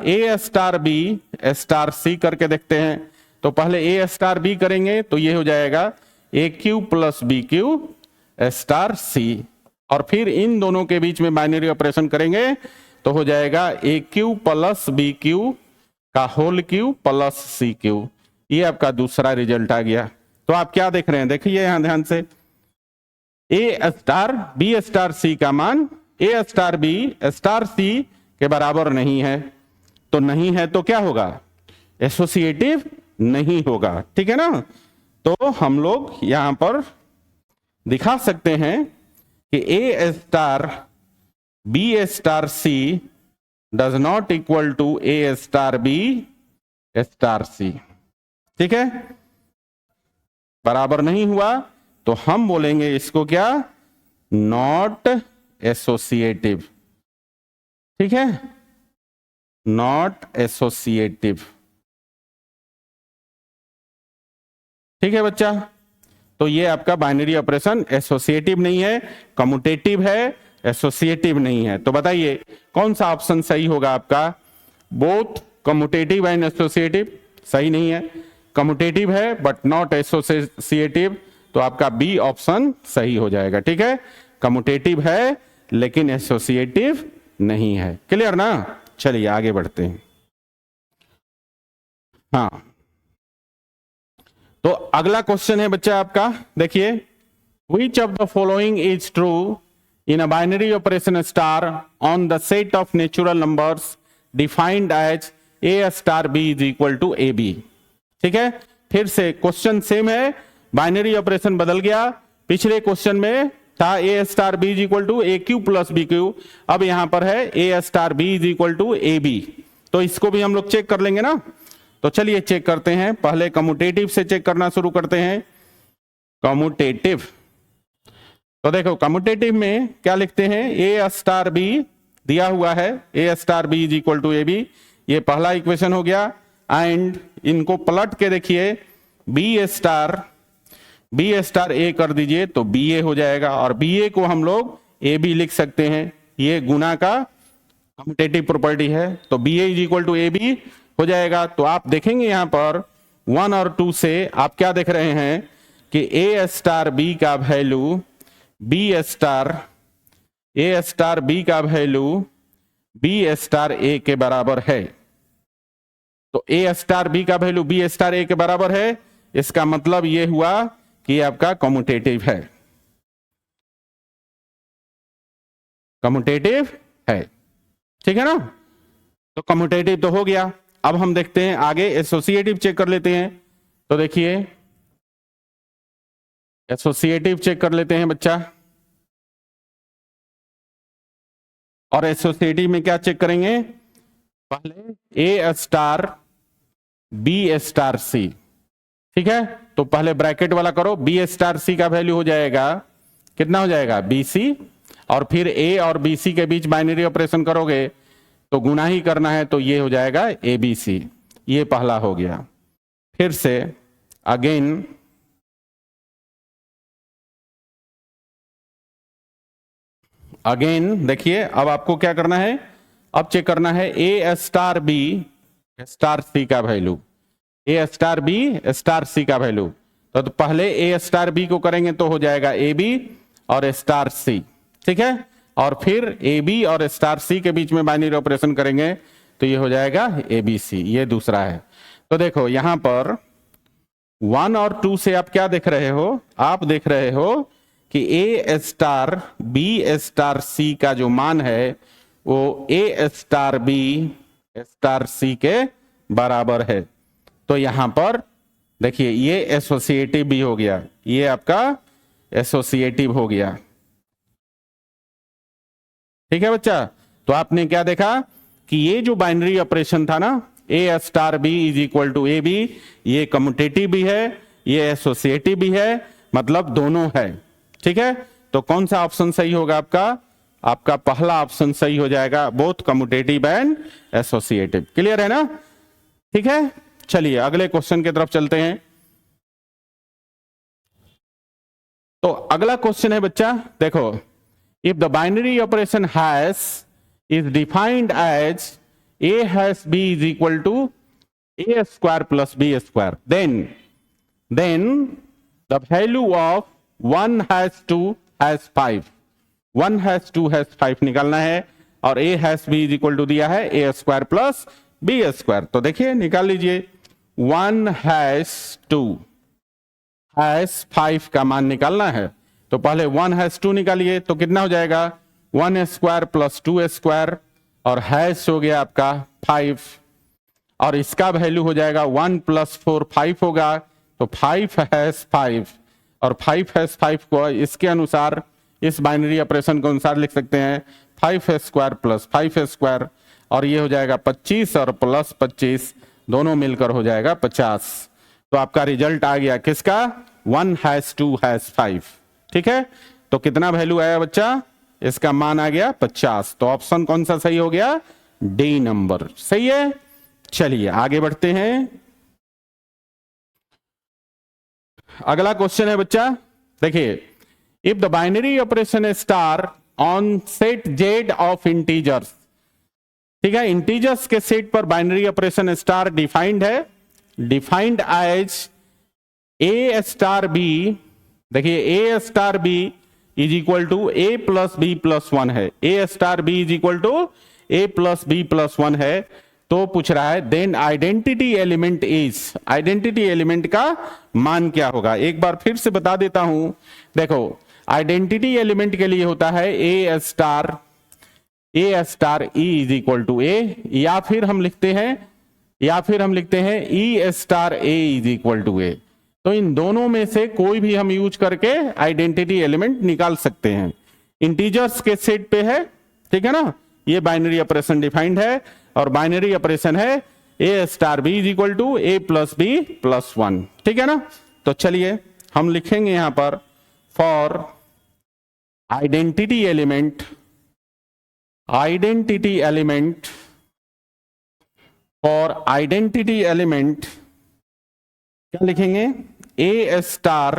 ए स्टार बी स्टार सी करके देखते हैं। तो पहले ए स्टार बी करेंगे तो ये हो जाएगा a q plus b q star c, और फिर इन दोनों के बीच में बाइनरी ऑपरेशन करेंगे तो हो जाएगा a q plus b q का whole q plus c q. ये आपका दूसरा रिजल्ट आ गया। तो आप क्या देख रहे हैं, देखिए यहां ध्यान से, ए स्टार बी स्टार सी का मान ए स्टार बी स्टार सी के बराबर नहीं है, तो नहीं है तो क्या होगा, एसोसिएटिव नहीं होगा। ठीक है ना, तो हम लोग यहां पर दिखा सकते हैं कि a star b star c does not equal to a star b star c. ठीक है, बराबर नहीं हुआ तो हम बोलेंगे इसको क्या, नॉट एसोसिएटिव। ठीक है, नॉट एसोसिएटिव। ठीक है बच्चा, तो ये आपका बाइनरी ऑपरेशन एसोसिएटिव नहीं है, कम्यूटेटिव है, एसोसिएटिव नहीं है। तो बताइए कौन सा ऑप्शन सही होगा आपका, बोथ कम्यूटेटिव एंड एसोसिएटिव सही नहीं है, कम्यूटेटिव है बट नॉट एसोसिएटिव, तो आपका बी ऑप्शन सही हो जाएगा। ठीक है, कम्यूटेटिव है लेकिन एसोसिएटिव नहीं है। क्लियर ना, चलिए आगे बढ़ते हैं। हाँ, तो अगला क्वेश्चन है बच्चा आपका, देखिए which of the following is true in a binary operation star on the set of natural numbers defined as A star B is equal to a b. ठीक है, फिर से क्वेश्चन सेम है, बाइनरी ऑपरेशन बदल गया। पिछले question में था a star B is equal to a q plus b q, अब यहां पर है ए star B is equal to a b. तो इसको भी हम लोग चेक कर लेंगे ना, तो चलिए चेक करते हैं। पहले कम्यूटेटिव से चेक करना शुरू करते हैं। कम्यूटेटिव, तो देखो कम्यूटेटिव में क्या लिखते हैं, ए स्टार बी दिया हुआ है, ए star B is equal to a b, ये पहला इक्वेशन हो गया। एंड इनको पलट के देखिए बी स्टार ए कर दीजिए तो बी ए हो जाएगा, और बी ए को हम लोग ए बी लिख सकते हैं, ये गुना का कम्यूटेटिव प्रॉपर्टी है, तो b a is equal to a b हो जाएगा। तो आप देखेंगे यहां पर 1 और 2 से आप क्या देख रहे हैं कि ए स्टार बी का वैल्यू बी स्टार बी का वैल्यू बी स्टार ए के बराबर है। तो ए स्टार बी का वैल्यू बी स्टार ए के बराबर है, इसका मतलब यह हुआ कि आपका कम्यूटेटिव है, कम्यूटेटिव है, ठीक है ना। तो कम्यूटेटिव तो हो गया। अब हम देखते हैं आगे एसोसिएटिव चेक कर लेते हैं। तो देखिए एसोसिएटिव चेक कर लेते हैं बच्चा, और एसोसिएटिव में क्या चेक करेंगे, पहले ए स्टार बी स्टार सी, ठीक है। तो पहले ब्रैकेट वाला करो, बी स्टार सी का वैल्यू हो जाएगा, कितना हो जाएगा बी सी, और फिर ए और बी सी के बीच बाइनरी ऑपरेशन करोगे तो गुना ही करना है, तो ये हो जाएगा ए बी सी, ये पहला हो गया। फिर से अगेन देखिए, अब आपको क्या करना है, अब चेक करना है ए स्टार बी स्टार सी का वैल्यू, ए स्टार बी स्टार सी का वैल्यू। तो पहले ए स्टार बी को करेंगे तो हो जाएगा ए बी और स्टार सी, ठीक है, और फिर ए बी और स्टार सी के बीच में बाइनरी ऑपरेशन करेंगे तो ये हो जाएगा ए बी सी, ये दूसरा है। तो देखो यहां पर 1 और 2 से आप क्या देख रहे हो, आप देख रहे हो कि a star b star c का जो मान है वो ए स्टार बी स्टार सी के बराबर है। तो यहां पर देखिए ये एसोसिएटिव भी हो गया, ये आपका एसोसिएटिव हो गया, ठीक है बच्चा। तो आपने क्या देखा कि ये जो बाइनरी ऑपरेशन था ना, a star B is equal to a b, ये कम्यूटेटिव भी है, ये एसोसिएटिव भी है, मतलब दोनों है, ठीक है। तो कौन सा ऑप्शन सही होगा आपका, आपका पहला ऑप्शन सही हो जाएगा, both commutative and associative. Clear है ना, ठीक है। चलिए अगले क्वेश्चन की तरफ चलते हैं। तो अगला क्वेश्चन है बच्चा, देखो, if the binary operation hash is defined as a has b is equal to a square plus b square, then the value of 1 has 2 has 5, 1 has 2 has 5 निकालना है, और a has b is equal to दिया है a square plus b square। तो देखिए निकाल लीजिए, 1 has 2 has 5 का मान निकालना है, तो पहले 1 has 2 निकालिए, तो कितना हो जाएगा 1 स्क्वायर प्लस 2 स्क्वायर, और हैश हो गया आपका 5, और इसका वैल्यू हो जाएगा 1 प्लस 4 5 होगा, तो 5 हैश 5, और 5 हैश 5 को इसके अनुसार, इस बाइनरी ऑपरेशन के अनुसार लिख सकते हैं 5 स्क्वायर प्लस 5 स्क्वायर, और ये हो जाएगा 25 और प्लस 25 दोनों मिलकर हो जाएगा 50। तो आपका रिजल्ट आ गया किसका, 1 हैश 2 हैश 5, ठीक है। तो कितना वैल्यू आया बच्चा, इसका मान आ गया 50। तो ऑप्शन कौन सा सही हो गया, डी नंबर सही है। चलिए आगे बढ़ते हैं। अगला क्वेश्चन है बच्चा, देखिए, if the binary operation star on set Z of integers, ठीक है, इंटीजर्स के सेट पर बाइनरी ऑपरेशन स्टार डिफाइंड है, डिफाइंड एज ए स्टार बी, देखिए A star B is equal to A plus B plus 1 है, ए star B is equal to A plus B plus 1 है। तो पूछ रहा है then identity element is, identity element का मान क्या होगा। एक बार फिर से बता देता हूं, देखो आइडेंटिटी एलिमेंट के लिए होता है ए star E is equal to A, या फिर हम लिखते हैं E star A is equal to A. तो इन दोनों में से कोई भी हम यूज करके आइडेंटिटी एलिमेंट निकाल सकते हैं। इंटीजर्स के सेट पे है, ठीक है ना, ये बाइनरी ऑपरेशन डिफाइंड है, और बाइनरी ऑपरेशन है ए star B is equal to A plus B plus 1, ठीक है ना। तो चलिए हम लिखेंगे यहां पर for identity element for identity element क्या लिखेंगे, A star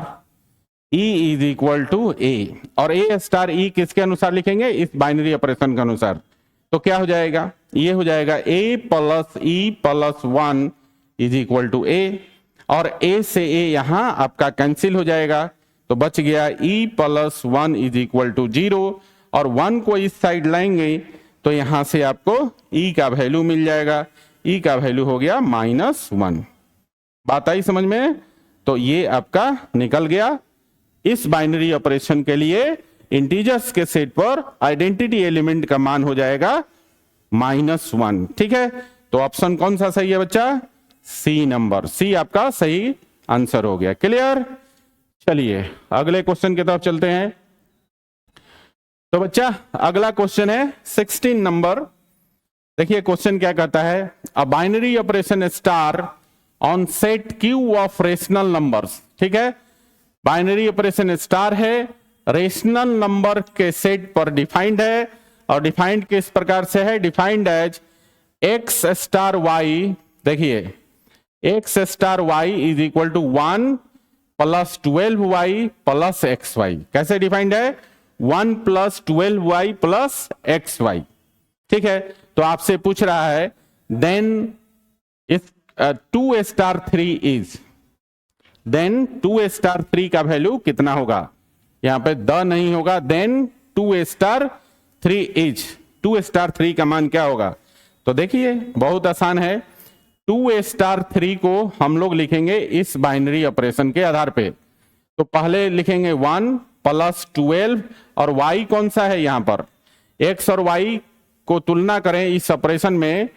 E is equal to A, और ए स्टार ई किसके अनुसार लिखेंगे, इस बाइनरी ऑपरेशन के अनुसार। तो क्या हो जाएगा, ये हो जाएगा A plus E plus 1 is equal to A, और ए से ए यहां आपका कैंसिल हो जाएगा, तो बच गया e plus 1 is equal to 0, और 1 को इस साइड लाएंगे तो यहां से आपको ई का वैल्यू मिल जाएगा, ई का वैल्यू हो गया -1। बात आई समझ में। तो ये आपका निकल गया। इस बाइनरी ऑपरेशन के लिए इंटीजर्स के सेट पर आइडेंटिटी एलिमेंट का मान हो जाएगा -1। ठीक है, तो ऑप्शन कौन सा सही है बच्चा, सी नंबर, सी आपका सही आंसर हो गया। क्लियर। चलिए अगले क्वेश्चन की तरफ चलते हैं। तो बच्चा अगला क्वेश्चन है 16 नंबर। देखिए क्वेश्चन क्या कहता है, a binary operation star on set Q of rational numbers. ठीक है, बाइनरी ऑपरेशन स्टार है, रेशनल नंबर के सेट पर डिफाइंड है, और डिफाइंड किस प्रकार से है, defined as X star Y. देखिए x star Y is equal to 1 plus 12y plus x Y. कैसे डिफाइंड है, 1 plus 12y plus x y. ठीक है, तो आपसे पूछ रहा है देन इस 2 स्टार 3 इज, देन 2 स्टार 3 का वैल्यू कितना होगा, यहां पे द नहीं होगा, देन 2 स्टार 3 इज, 2 स्टार 3 का मान क्या होगा। तो देखिए बहुत आसान है, 2 स्टार 3 को हम लोग लिखेंगे इस बाइनरी ऑपरेशन के आधार पे। तो पहले लिखेंगे 1 प्लस 12, और y कौन सा है यहां पर, x और y को तुलना करें इस ऑपरेशन में,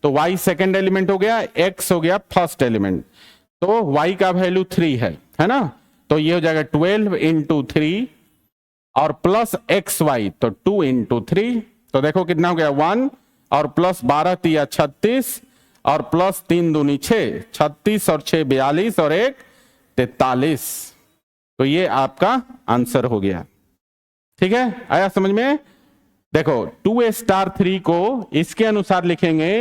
तो y सेकंड एलिमेंट हो गया, x हो गया फर्स्ट एलिमेंट, तो y का वैल्यू 3 है ना, तो ये हो जाएगा 12 इंटू 3 और प्लस एक्स वाई, तो 2 इंटू 3, तो देखो कितना हो गया 1, और प्लस 12 तिया 36, और प्लस 3 दूनी 6, 36 और 6 42, और 1 43। तो ये आपका आंसर हो गया। ठीक है, आया समझ में। देखो 2 स्टार 3 को इसके अनुसार लिखेंगे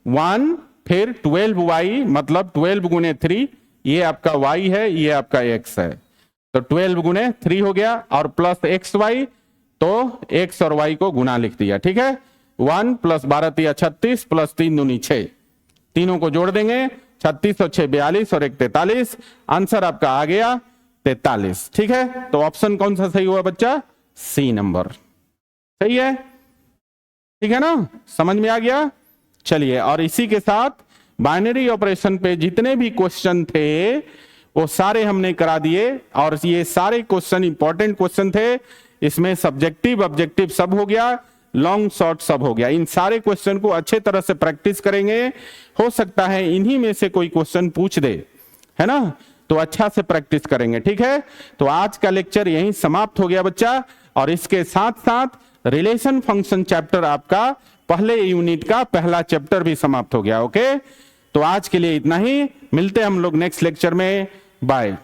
1 फिर 12y, मतलब 12 गुने 3, ये आपका y है, ये आपका x है, तो 12 गुने 3 हो गया, और प्लस एक्स वाई, तो x और y को गुना लिख दिया। ठीक है, 1 प्लस 12 तिया 36 प्लस 3 दूनी 6, तीनों को जोड़ देंगे, 36 और 6 42, और 1 43। आंसर आपका आ गया 43। ठीक है, तो ऑप्शन कौन सा सही हुआ बच्चा, सी नंबर सही है। ठीक है ना, समझ में आ गया। चलिए, और इसी के साथ बाइनरी ऑपरेशन पे जितने भी क्वेश्चन थे वो सारे हमने करा दिए, और ये सारे क्वेश्चन इंपॉर्टेंट क्वेश्चन थे। इसमें सब्जेक्टिव ऑब्जेक्टिव सब हो गया, लॉन्ग शॉर्ट सब हो गया। इन सारे क्वेश्चन को अच्छे तरह से प्रैक्टिस करेंगे, हो सकता है इन्हीं में से कोई क्वेश्चन पूछ दे, है ना, तो अच्छा से प्रैक्टिस करेंगे। ठीक है, तो आज का लेक्चर यहीं समाप्त हो गया बच्चा, और इसके साथ साथ रिलेशन फंक्शन चैप्टर आपका पहले यूनिट का पहला चैप्टर भी समाप्त हो गया। ओके, तो आज के लिए इतना ही, मिलते हैं हम लोग नेक्स्ट लेक्चर में, बाय।